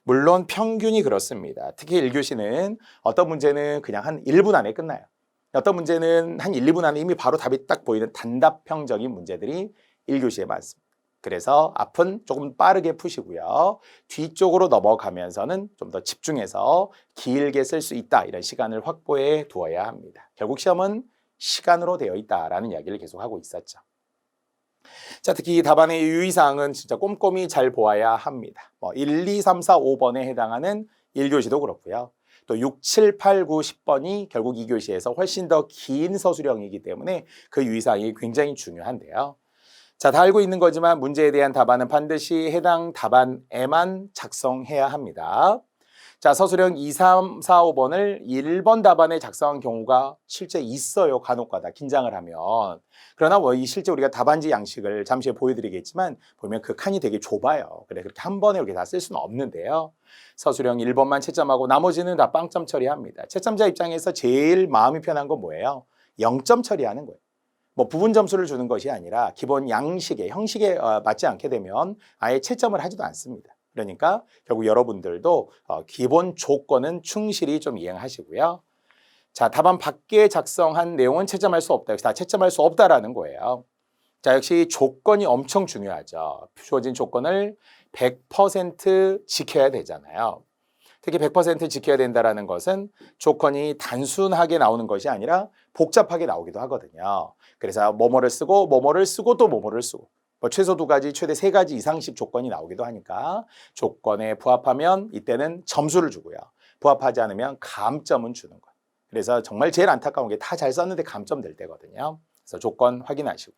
물론 평균이 그렇습니다. 특히 1교시는 어떤 문제는 그냥 한 1분 안에 끝나요. 어떤 문제는 한 1, 2분 안에 이미 바로 답이 딱 보이는 단답형적인 문제들이 1교시에 많습니다. 그래서 앞은 조금 빠르게 푸시고요. 뒤쪽으로 넘어가면서는 좀 더 집중해서 길게 쓸 수 있다. 이런 시간을 확보해 두어야 합니다. 결국 시험은 시간으로 되어 있다라는 이야기를 계속하고 있었죠. 자, 특히 답안의 유의사항은 진짜 꼼꼼히 잘 보아야 합니다. 1, 2, 3, 4, 5번에 해당하는 1교시도 그렇고요. 또 6, 7, 8, 9, 10번이 결국 2교시에서 훨씬 더 긴 서술형이기 때문에 그 유의사항이 굉장히 중요한데요. 자, 다 알고 있는 거지만 문제에 대한 답안은 반드시 해당 답안에만 작성해야 합니다. 자, 서술형 2, 3, 4, 5번을 1번 답안에 작성한 경우가 실제 있어요. 간혹가다 긴장을 하면. 그러나 이 실제 우리가 답안지 양식을 잠시 후에 보여드리겠지만 보면 그 칸이 되게 좁아요. 그래 그렇게 한 번에 이렇게 다 쓸 수는 없는데요. 서술형 1번만 채점하고 나머지는 다 빵점 처리합니다. 채점자 입장에서 제일 마음이 편한 건 뭐예요? 0점 처리하는 거예요. 뭐 부분 점수를 주는 것이 아니라 기본 양식에 형식에 맞지 않게 되면 아예 채점을 하지도 않습니다. 그러니까 결국 여러분들도 기본 조건은 충실히 좀 이행하시고요. 자, 답안 밖에 작성한 내용은 채점할 수 없다. 역시 다 채점할 수 없다라는 거예요. 자, 역시 조건이 엄청 중요하죠. 주어진 조건을 100% 지켜야 되잖아요. 특히 100% 지켜야 된다는 것은 조건이 단순하게 나오는 것이 아니라 복잡하게 나오기도 하거든요. 그래서 뭐뭐를 쓰고 뭐뭐를 쓰고 또 뭐뭐를 쓰고 뭐 최소 2가지, 최대 3가지 이상씩 조건이 나오기도 하니까 조건에 부합하면 이때는 점수를 주고요. 부합하지 않으면 감점은 주는 거예요. 그래서 정말 제일 안타까운 게 다 잘 썼는데 감점 될 때거든요. 그래서 조건 확인하시고.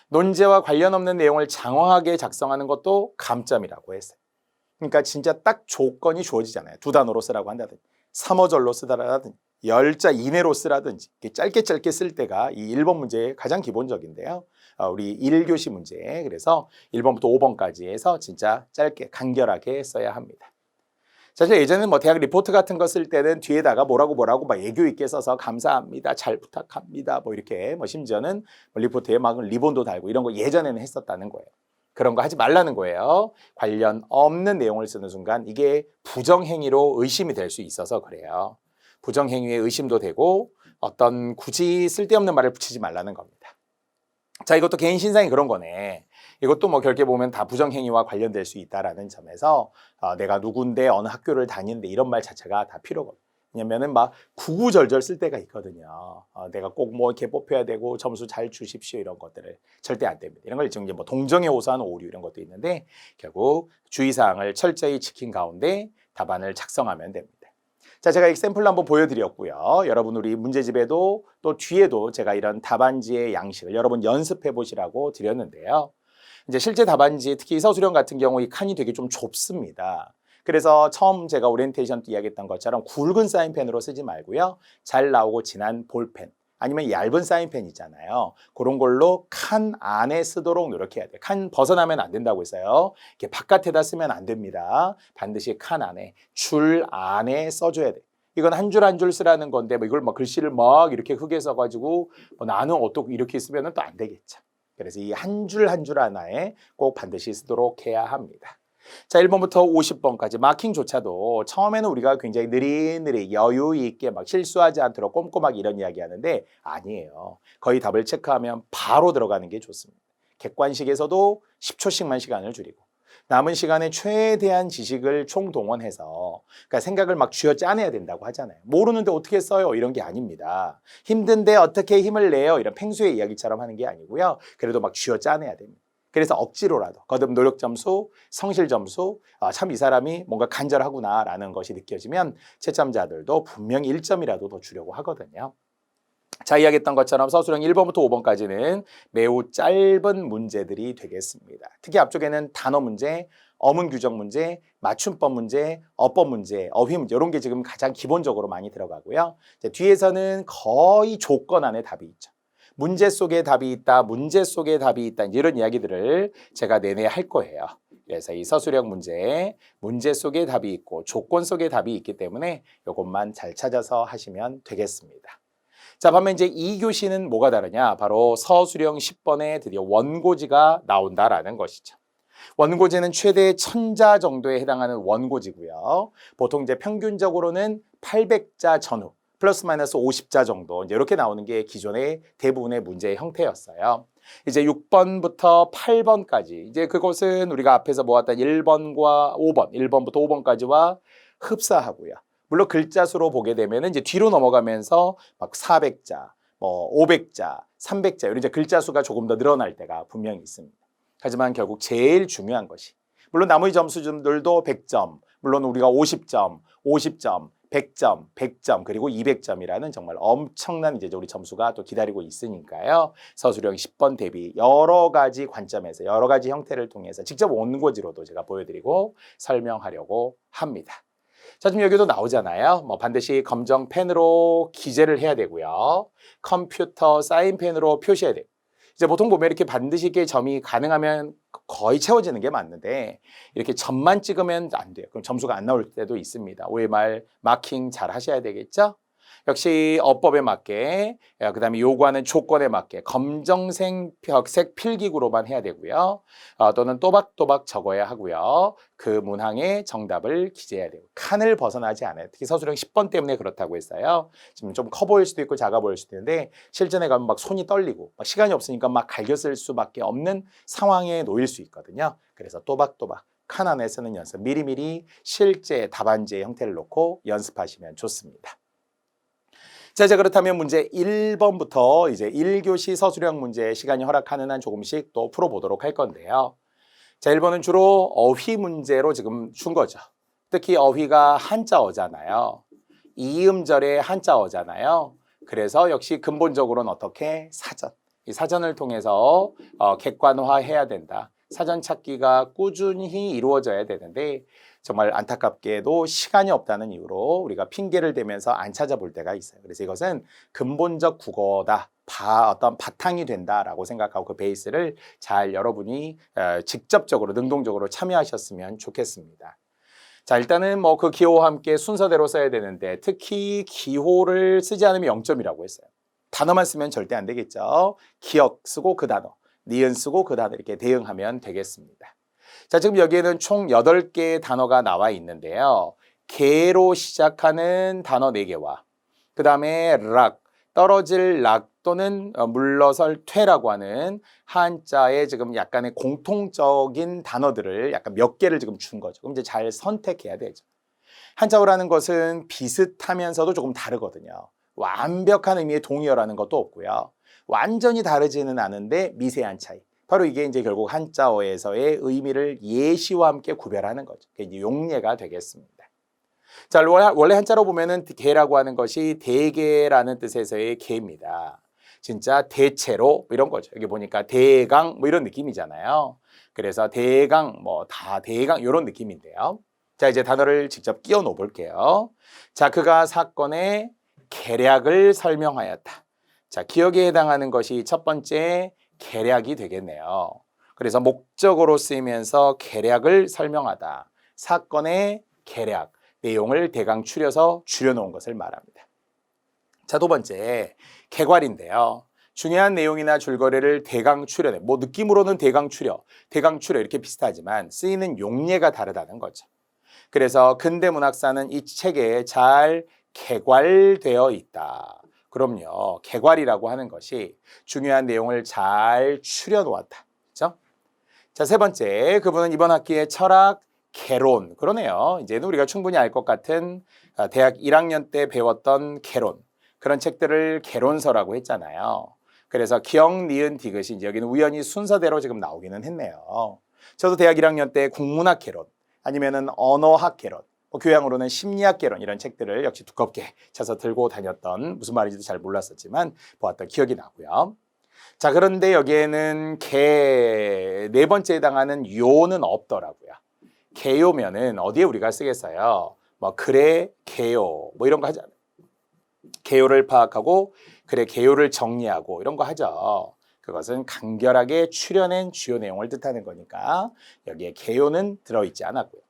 논제와 관련 없는 내용을 장황하게 작성하는 것도 감점이라고 했어요. 그러니까 진짜 딱 조건이 주어지잖아요. 2단어로 쓰라고 한다든지 3어절로 쓰다라든지 10자 이내로 쓰라든지 짧게 쓸 때가 이 1번 문제의 가장 기본적인데요. 우리 1교시 문제 그래서 1번부터 5번까지 해서 진짜 짧게 간결하게 써야 합니다. 사실 예전에는 뭐 대학 리포트 같은 거 쓸 때는 뒤에다가 뭐라고 막 애교 있게 써서 감사합니다, 잘 부탁합니다, 뭐 이렇게 뭐 심지어는 리포트에 막 리본도 달고 이런 거 예전에는 했었다는 거예요. 그런 거 하지 말라는 거예요. 관련 없는 내용을 쓰는 순간 이게 부정행위로 의심이 될 수 있어서 그래요. 부정행위에 의심도 되고 어떤 굳이 쓸데없는 말을 붙이지 말라는 겁니다. 자, 이것도 개인 신상이 그런 거네. 이것도 뭐 결국에 보면 다 부정행위와 관련될 수 있다라는 점에서 내가 누군데 어느 학교를 다니는데 이런 말 자체가 다 필요가 없어요. 왜냐면은 막 구구절절 쓸 때가 있거든요. 내가 꼭 뭐 이렇게 뽑혀야 되고 점수 잘 주십시오 이런 것들을 절대 안 됩니다. 이런 걸 이제 뭐 동정에 호소한 오류 이런 것도 있는데 결국 주의사항을 철저히 지킨 가운데 답안을 작성하면 됩니다. 자, 제가 엑샘플로 한번 보여드렸고요. 여러분 우리 문제집에도 또 뒤에도 제가 이런 답안지의 양식을 여러분 연습해 보시라고 드렸는데요. 이제 실제 답안지 특히 서술형 같은 경우 이 칸이 되게 좀 좁습니다. 그래서 처음 제가 오리엔테이션 때 이야기했던 것처럼 굵은 사인펜으로 쓰지 말고요. 잘 나오고 진한 볼펜 아니면 얇은 사인펜 있잖아요. 그런 걸로 칸 안에 쓰도록 노력해야 돼요. 칸 벗어나면 안 된다고 했어요. 이렇게 바깥에다 쓰면 안 됩니다. 반드시 칸 안에, 줄 안에 써줘야 돼요. 이건 한 줄 한 줄 쓰라는 건데 뭐 이걸 막 글씨를 막 이렇게 흙에 써가지고 뭐 나는 어떻게 이렇게 쓰면 또 안 되겠죠. 그래서 이 한 줄 한 줄 하나에 꼭 반드시 쓰도록 해야 합니다. 자, 1번부터 50번까지 마킹조차도 처음에는 우리가 굉장히 느릿느릿 여유 있게 막 실수하지 않도록 꼼꼼하게 이런 이야기 하는데 아니에요. 거의 답을 체크하면 바로 들어가는 게 좋습니다. 객관식에서도 10초씩만 시간을 줄이고 남은 시간에 최대한 지식을 총동원해서 그러니까 생각을 막 쥐어짜내야 된다고 하잖아요. 모르는데 어떻게 써요? 이런 게 아닙니다. 힘든데 어떻게 힘을 내요? 이런 팽수의 이야기처럼 하는 게 아니고요. 그래도 막 쥐어짜내야 됩니다. 그래서 억지로라도 거듭 노력 점수, 성실 점수, 참 이 사람이 뭔가 간절하구나라는 것이 느껴지면 채점자들도 분명히 1점이라도 더 주려고 하거든요. 자, 이야기했던 것처럼 서술형 1번부터 5번까지는 매우 짧은 문제들이 되겠습니다. 특히 앞쪽에는 단어 문제, 어문 규정 문제, 맞춤법 문제, 어법 문제, 어휘 문제 이런 게 지금 가장 기본적으로 많이 들어가고요. 뒤에서는 거의 조건 안에 답이 있죠. 문제 속에 답이 있다, 문제 속에 답이 있다 이런 이야기들을 제가 내내 할 거예요. 그래서 이 서술형 문제 속에 답이 있고 조건 속에 답이 있기 때문에 이것만 잘 찾아서 하시면 되겠습니다. 자, 반면 이제 2교시는 뭐가 다르냐? 바로 서술형 10번에 드디어 원고지가 나온다라는 것이죠. 원고지는 최대 1000자 정도에 해당하는 원고지고요. 보통 이제 평균적으로는 800자 전후 플러스 마이너스 50자 정도 이제 이렇게 나오는 게 기존의 대부분의 문제의 형태였어요. 이제 6번부터 8번까지 이제 그것은 우리가 앞에서 모았던 1번과 5번, 1번부터 5번까지와 흡사하고요. 물론 글자 수로 보게 되면 이제 뒤로 넘어가면서 막 400자, 뭐 500자, 300자 이런 이제 글자 수가 조금 더 늘어날 때가 분명히 있습니다. 하지만 결국 제일 중요한 것이 물론 나머지 점수들도 100점, 물론 우리가 50점, 50점, 100점, 100점 그리고 200점이라는 정말 엄청난 이제 우리 점수가 또 기다리고 있으니까요. 서술형 10번 대비 여러 가지 관점에서 여러 가지 형태를 통해서 직접 원고지로도 제가 보여드리고 설명하려고 합니다. 자, 지금 여기도 나오잖아요. 뭐 반드시 검정 펜으로 기재를 해야 되고요. 컴퓨터 사인펜으로 표시해야 돼요. 이제 보통 보면 이렇게 반드시 이렇게 점이 가능하면 거의 채워지는 게 맞는데 이렇게 점만 찍으면 안 돼요. 그럼 점수가 안 나올 때도 있습니다. OMR 마킹 잘 하셔야 되겠죠? 역시 어법에 맞게, 그다음에 요구하는 조건에 맞게 검정색 벽색 필기구로만 해야 되고요. 또는 또박또박 적어야 하고요. 그 문항에 정답을 기재해야 되고 칸을 벗어나지 않아요. 특히 서술형 10번 때문에 그렇다고 했어요. 지금 좀 커 보일 수도 있고 작아 보일 수도 있는데 실전에 가면 막 손이 떨리고 막 시간이 없으니까 막 갈겨 쓸 수밖에 없는 상황에 놓일 수 있거든요. 그래서 또박또박 칸 안에 쓰는 연습 미리미리 실제 답안지의 형태를 놓고 연습하시면 좋습니다. 자, 그렇다면 문제 1번부터 이제 1교시 서술형 문제 시간이 허락하는 한 조금씩 또 풀어보도록 할 건데요. 자, 1번은 주로 어휘 문제로 지금 준 거죠. 특히 어휘가 한자어잖아요. 이음절의 한자어잖아요. 그래서 역시 근본적으로는 어떻게? 사전. 이 사전을 통해서 객관화해야 된다. 사전 찾기가 꾸준히 이루어져야 되는데 정말 안타깝게도 시간이 없다는 이유로 우리가 핑계를 대면서 안 찾아볼 때가 있어요. 그래서 이것은 근본적 국어다. 어떤 바탕이 된다라고 생각하고 그 베이스를 잘 여러분이 직접적으로 능동적으로 참여하셨으면 좋겠습니다. 자, 일단은 뭐 그 기호와 함께 순서대로 써야 되는데 특히 기호를 쓰지 않으면 0점이라고 했어요. 단어만 쓰면 절대 안 되겠죠. 기억 쓰고 그 단어, 니은 쓰고 그 단어 이렇게 대응하면 되겠습니다. 자, 지금 여기에는 총 8개의 단어가 나와 있는데요. 개로 시작하는 단어 4개와 그 다음에 락, 떨어질 락 또는 물러설 퇴라고 하는 한자의 지금 약간의 공통적인 단어들을 약간 몇 개를 지금 준 거죠. 그럼 이제 잘 선택해야 되죠. 한자어라는 것은 비슷하면서도 조금 다르거든요. 완벽한 의미의 동의어라는 것도 없고요. 완전히 다르지는 않은데 미세한 차이. 바로 이게 이제 결국 한자어에서의 의미를 예시와 함께 구별하는 거죠. 그게 이제 용례가 되겠습니다. 자, 원래 한자로 보면은 개라고 하는 것이 대개라는 뜻에서의 개입니다. 진짜 대체로 이런 거죠. 여기 보니까 대강 뭐 이런 느낌이잖아요. 그래서 대강 뭐 다 대강 이런 느낌인데요. 자, 이제 단어를 직접 끼워 놓어 볼게요. 자, 그가 사건의 계략을 설명하였다. 자, 기억에 해당하는 것이 첫 번째 계략이 되겠네요. 그래서 목적으로 쓰이면서 계략을 설명하다. 사건의 계략, 내용을 대강 추려서 줄여놓은 것을 말합니다. 자, 두 번째, 개괄인데요. 중요한 내용이나 줄거리를 대강 추려내. 뭐 느낌으로는 대강 추려 이렇게 비슷하지만 쓰이는 용례가 다르다는 거죠. 그래서 근대문학사는 이 책에 잘 개괄되어 있다. 그럼요. 개괄이라고 하는 것이 중요한 내용을 잘 추려 놓았다. 그렇죠? 자, 세 번째, 그분은 이번 학기에 철학, 개론. 그러네요. 이제는 우리가 충분히 알 것 같은 대학 1학년 때 배웠던 개론. 그런 책들을 개론서라고 했잖아요. 그래서 기억, 니은, 디귿이 이제 여기는 우연히 순서대로 지금 나오기는 했네요. 저도 대학 1학년 때 국문학 개론, 아니면은 언어학 개론, 교양으로는 심리학 개론 이런 책들을 역시 두껍게 쳐서 들고 다녔던 무슨 말인지도 잘 몰랐었지만 보았던 기억이 나고요. 자, 그런데 여기에는 개 네 번째에 해당하는 요는 없더라고요. 개요면은 어디에 우리가 쓰겠어요? 뭐 그래 개요 뭐 이런 거 하잖아요. 개요를 파악하고 그래 개요를 정리하고 이런 거 하죠. 그것은 간결하게 추려낸 주요 내용을 뜻하는 거니까 여기에 개요는 들어있지 않았고요.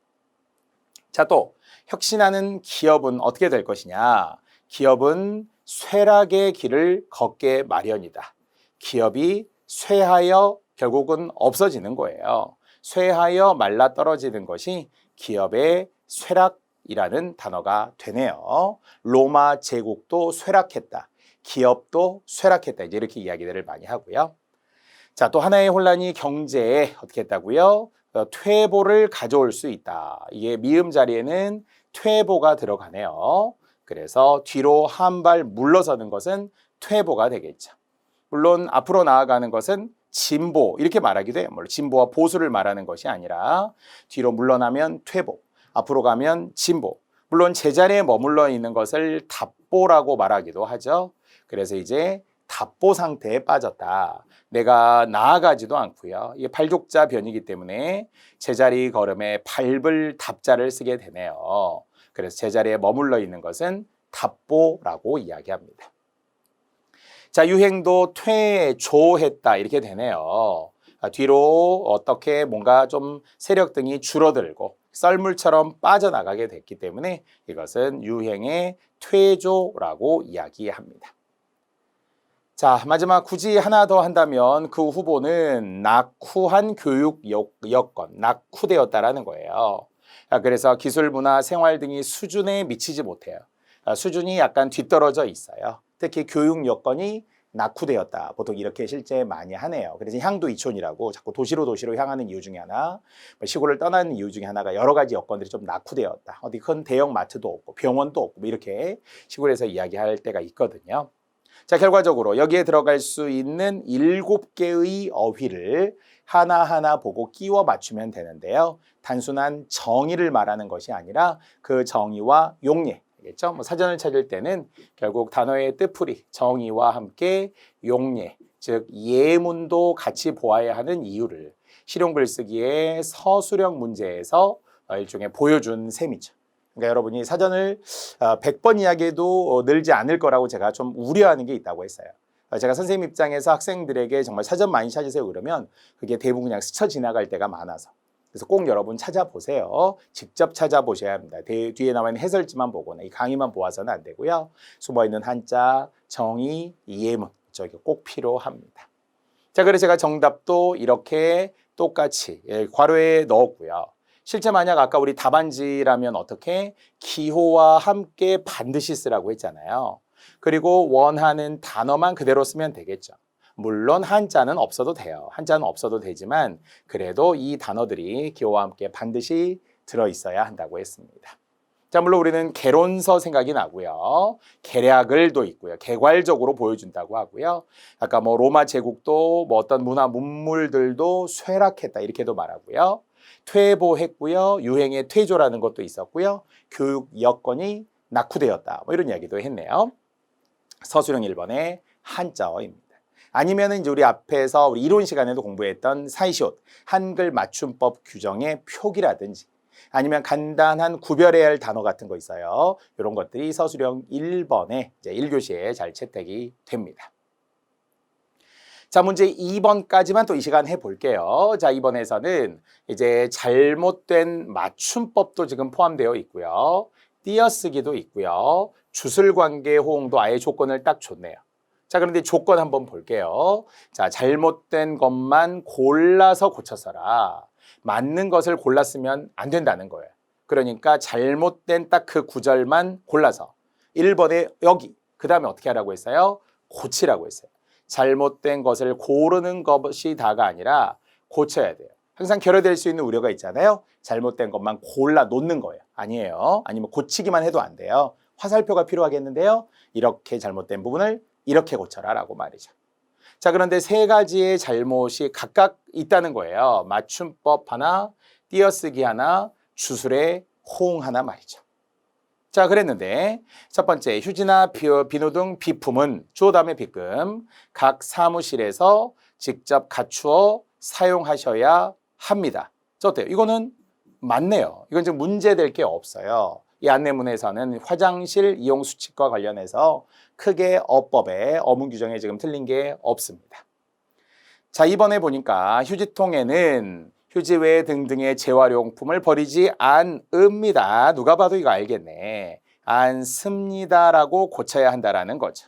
자, 또 혁신하는 기업은 어떻게 될 것이냐? 기업은 쇠락의 길을 걷게 마련이다. 기업이 쇠하여 결국은 없어지는 거예요. 쇠하여 말라 떨어지는 것이 기업의 쇠락이라는 단어가 되네요. 로마 제국도 쇠락했다. 기업도 쇠락했다. 이제 이렇게 이야기들을 많이 하고요. 자, 또 하나의 혼란이 경제에 어떻게 했다고요? 퇴보를 가져올 수 있다. 이게 미음 자리에는 퇴보가 들어가네요. 그래서 뒤로 한 발 물러서는 것은 퇴보가 되겠죠. 물론 앞으로 나아가는 것은 진보 이렇게 말하기도 해요. 물론 진보와 보수를 말하는 것이 아니라 뒤로 물러나면 퇴보, 앞으로 가면 진보. 물론 제자리에 머물러 있는 것을 답보라고 말하기도 하죠. 그래서 이제 답보 상태에 빠졌다. 내가 나아가지도 않고요. 이게 발족자 변이기 때문에 제자리 걸음에 밟을 답자를 쓰게 되네요. 그래서 제자리에 머물러 있는 것은 답보라고 이야기합니다. 자, 유행도 퇴조했다 이렇게 되네요. 뒤로 어떻게 뭔가 좀 세력 등이 줄어들고 썰물처럼 빠져나가게 됐기 때문에 이것은 유행의 퇴조라고 이야기합니다. 자, 마지막 굳이 하나 더 한다면 그 후보는 낙후한 교육 여건, 낙후되었다라는 거예요. 그래서 기술, 문화, 생활 등이 수준에 미치지 못해요. 수준이 약간 뒤떨어져 있어요. 특히 교육 여건이 낙후되었다. 보통 이렇게 실제 많이 하네요. 그래서 향도 이촌이라고 자꾸 도시로 향하는 이유 중에 하나, 시골을 떠나는 이유 중에 하나가 여러 가지 여건들이 좀 낙후되었다. 어디 큰 대형 마트도 없고 병원도 없고 이렇게 시골에서 이야기할 때가 있거든요. 자, 결과적으로 여기에 들어갈 수 있는 7개의 어휘를 하나하나 보고 끼워 맞추면 되는데요. 단순한 정의를 말하는 것이 아니라 그 정의와 용례, 알겠죠? 뭐 사전을 찾을 때는 결국 단어의 뜻풀이, 정의와 함께 용례, 즉 예문도 같이 보아야 하는 이유를 실용 글쓰기의 서술형 문제에서 일종의 보여준 셈이죠. 그러니까 여러분이 사전을 100번 이야기해도 늘지 않을 거라고 제가 좀 우려하는 게 있다고 했어요. 제가 선생님 입장에서 학생들에게 정말 사전 많이 찾으세요 그러면 그게 대부분 그냥 스쳐 지나갈 때가 많아서. 그래서 꼭 여러분 찾아보세요. 직접 찾아보셔야 합니다. 뒤에 나와 있는 해설지만 보거나 이 강의만 보아서는 안 되고요. 숨어있는 한자, 정의, 예문 저기 꼭 필요합니다. 자, 그래서 제가 정답도 이렇게 똑같이 괄호에 넣었고요. 실제 만약 아까 우리 답안지라면 어떻게 기호와 함께 반드시 쓰라고 했잖아요. 그리고 원하는 단어만 그대로 쓰면 되겠죠. 물론 한자는 없어도 돼요. 한자는 없어도 되지만 그래도 이 단어들이 기호와 함께 반드시 들어있어야 한다고 했습니다. 자, 물론 우리는 개론서 생각이 나고요. 개략을도 있고요. 개괄적으로 보여준다고 하고요. 아까 뭐 로마 제국도 뭐 어떤 문화 문물들도 쇠락했다 이렇게도 말하고요. 퇴보했고요. 유행의 퇴조라는 것도 있었고요. 교육 여건이 낙후되었다. 뭐 이런 이야기도 했네요. 서술형 1번의 한자어입니다. 아니면 이제 우리 앞에서 우리 이론 시간에도 공부했던 사이시옷, 한글 맞춤법 규정의 표기라든지 아니면 간단한 구별해야 할 단어 같은 거 있어요. 이런 것들이 서술형 1번에 이제 1교시에 잘 채택이 됩니다. 자, 문제 2번까지만 또 이 시간 해볼게요. 자, 2번에서는 이제 잘못된 맞춤법도 지금 포함되어 있고요. 띄어쓰기도 있고요. 주술관계 호응도 아예 조건을 딱 줬네요. 자, 그런데 조건 한번 볼게요. 자, 잘못된 것만 골라서 고쳐 써라. 맞는 것을 골랐으면 안 된다는 거예요. 그러니까 잘못된 딱 그 구절만 골라서 1번에 여기, 그 다음에 어떻게 하라고 했어요? 고치라고 했어요. 잘못된 것을 고르는 것이 다가 아니라 고쳐야 돼요. 항상 결여될 수 있는 우려가 있잖아요. 잘못된 것만 골라 놓는 거예요. 아니에요. 아니면 고치기만 해도 안 돼요. 화살표가 필요하겠는데요. 이렇게 잘못된 부분을 이렇게 고쳐라 라고 말이죠. 자, 그런데 세 가지의 잘못이 각각 있다는 거예요. 맞춤법 하나, 띄어쓰기 하나, 주술의 호응 하나 말이죠. 자, 그랬는데 첫 번째 휴지나 비누 등 비품은 주어 다음에 빗금 각 사무실에서 직접 갖추어 사용하셔야 합니다. 자, 어때요? 이거는 맞네요. 이건 지금 문제될 게 없어요. 이 안내문에서는 화장실 이용 수칙과 관련해서 크게 어법에 어문 규정에 지금 틀린 게 없습니다. 자, 이번에 보니까 휴지통에는 휴지외 등등의 재활용품을 버리지 않습니다. 누가 봐도 이거 알겠네. 않습니다라고 고쳐야 한다라는 거죠.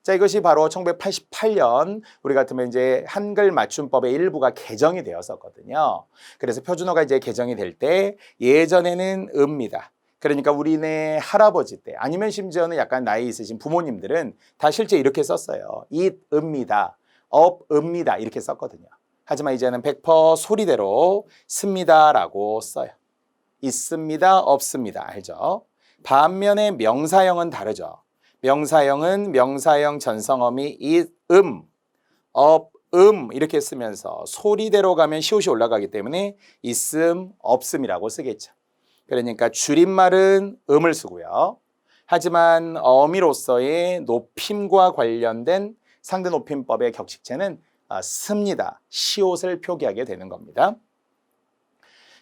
자, 이것이 바로 1988년 우리 같으면 이제 한글 맞춤법의 일부가 개정이 되었었거든요. 그래서 표준어가 이제 개정이 될 때 예전에는 읍니다. 그러니까 우리네 할아버지 때 아니면 심지어는 약간 나이 있으신 부모님들은 다 실제 이렇게 썼어요. it읍니다, 업읍니다 이렇게 썼거든요. 하지만 이제는 100% 소리대로 씁니다라고 써요. 있습니다, 없습니다. 알죠? 반면에 명사형은 다르죠. 명사형은 명사형 전성어미 it, 업, 이렇게 쓰면서 소리대로 가면 시옷이 올라가기 때문에 있음, 없음이라고 쓰겠죠. 그러니까 줄임말은 을 쓰고요. 하지만 어미로서의 높임과 관련된 상대 높임법의 격식체는 씁니다. 시옷을 표기하게 되는 겁니다.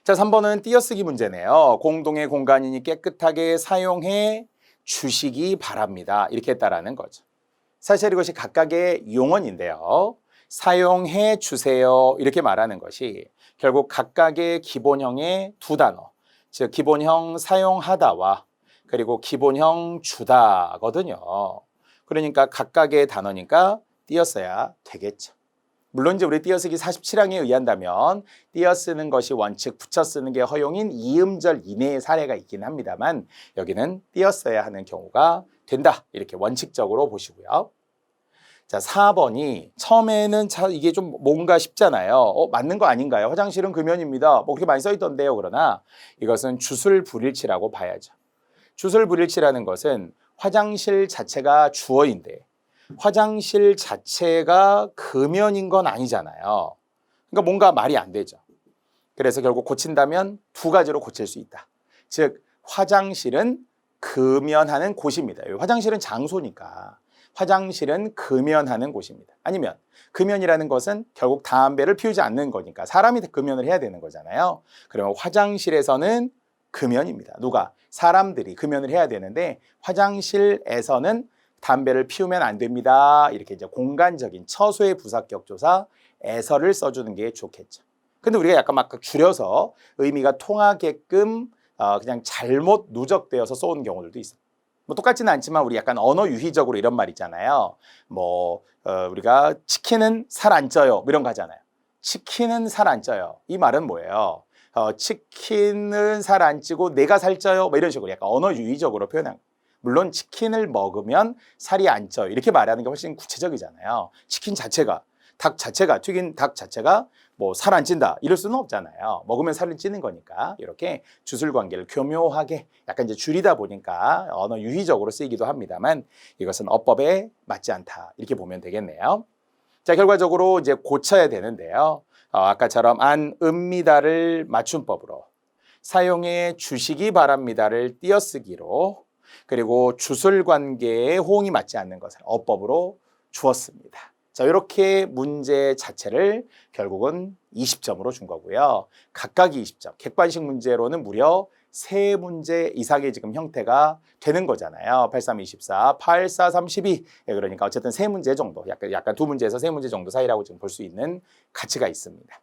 자, 3번은 띄어쓰기 문제네요. 공동의 공간이니 깨끗하게 사용해 주시기 바랍니다. 이렇게 했다라는 거죠. 사실 이것이 각각의 용언인데요. 사용해 주세요. 이렇게 말하는 것이 결국 각각의 기본형의 두 단어, 즉 기본형 사용하다와 그리고 기본형 주다거든요. 그러니까 각각의 단어니까 띄었어야 되겠죠. 물론 이제 우리 띄어쓰기 47항에 의한다면 띄어쓰는 것이 원칙, 붙여 쓰는 게 허용인 이음절 이내의 사례가 있긴 합니다만 여기는 띄었어야 하는 경우가 된다. 이렇게 원칙적으로 보시고요. 자, 4번이 처음에는 이게 좀 뭔가 쉽잖아요. 맞는 거 아닌가요? 화장실은 금연입니다. 뭐 그렇게 많이 써 있던데요. 그러나 이것은 주술불일치라고 봐야죠. 주술불일치라는 것은 화장실 자체가 주어인데 화장실 자체가 금연인 건 아니잖아요. 그러니까 뭔가 말이 안 되죠. 그래서 결국 고친다면 두 가지로 고칠 수 있다. 즉 화장실은 금연하는 곳입니다. 화장실은 장소니까 화장실은 금연하는 곳입니다. 아니면 금연이라는 것은 결국 담배를 피우지 않는 거니까 사람이 금연을 해야 되는 거잖아요. 그러면 화장실에서는 금연입니다. 누가? 사람들이 금연을 해야 되는데 화장실에서는 담배를 피우면 안 됩니다. 이렇게 이제 공간적인 처소의 부사격 조사 에서를 써주는 게 좋겠죠. 근데 우리가 약간 막 줄여서 의미가 통하게끔 그냥 잘못 누적되어서 써온 경우들도 있어요. 뭐 똑같지는 않지만 우리 약간 언어 유희적으로 이런 말 있잖아요. 우리가 치킨은 살 안 쪄요. 뭐 이런 거 하잖아요. 치킨은 살 안 쪄요. 이 말은 뭐예요? 치킨은 살 안 찌고 내가 살쪄요. 뭐 이런 식으로 약간 언어 유희적으로 표현한 거예요. 물론 치킨을 먹으면 살이 안 쪄요. 이렇게 말하는 게 훨씬 구체적이잖아요. 치킨 자체가, 닭 자체가, 튀긴 닭 자체가 뭐 살 안 찐다 이럴 수는 없잖아요. 먹으면 살을 찌는 거니까 이렇게 주술관계를 교묘하게 약간 이제 줄이다 보니까 언어 유희적으로 쓰이기도 합니다만 이것은 어법에 맞지 않다 이렇게 보면 되겠네요. 자, 결과적으로 이제 고쳐야 되는데요. 아까처럼 안, 읍니다를 맞춤법으로 사용해 주시기 바랍니다를 띄어쓰기로 그리고 주술관계에 호응이 맞지 않는 것을 어법으로 주었습니다. 자, 이렇게 문제 자체를 결국은 20점으로 준 거고요. 각각이 20점. 객관식 문제로는 무려 3문제 이상의 지금 형태가 되는 거잖아요. 83, 24, 84, 32. 그러니까 어쨌든 3문제 정도, 약간 2문제에서 3문제 정도 사이라고 지금 볼 수 있는 가치가 있습니다.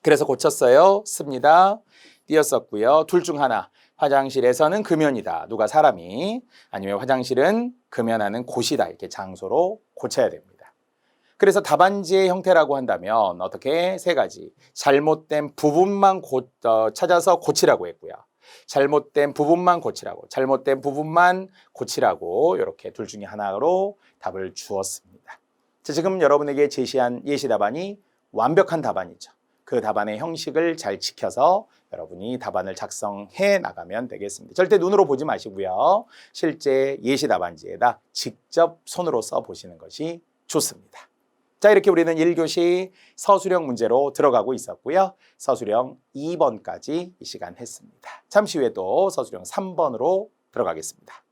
그래서 고쳤어요. 습니다. 띄었었고요. 둘 중 하나. 화장실에서는 금연이다. 누가 사람이. 아니면 화장실은 금연하는 곳이다. 이렇게 장소로 고쳐야 됩니다. 그래서 답안지의 형태라고 한다면 어떻게? 3가지. 잘못된 부분만 찾아서 고치라고 했고요. 잘못된 부분만 고치라고, 잘못된 부분만 고치라고 이렇게 둘 중에 하나로 답을 주었습니다. 자, 지금 여러분에게 제시한 예시 답안이 완벽한 답안이죠. 그 답안의 형식을 잘 지켜서 여러분이 답안을 작성해 나가면 되겠습니다. 절대 눈으로 보지 마시고요. 실제 예시 답안지에다 직접 손으로 써보시는 것이 좋습니다. 자, 이렇게 우리는 1교시 서술형 문제로 들어가고 있었고요. 서술형 2번까지 이 시간 했습니다. 잠시 후에 또 서술형 3번으로 들어가겠습니다.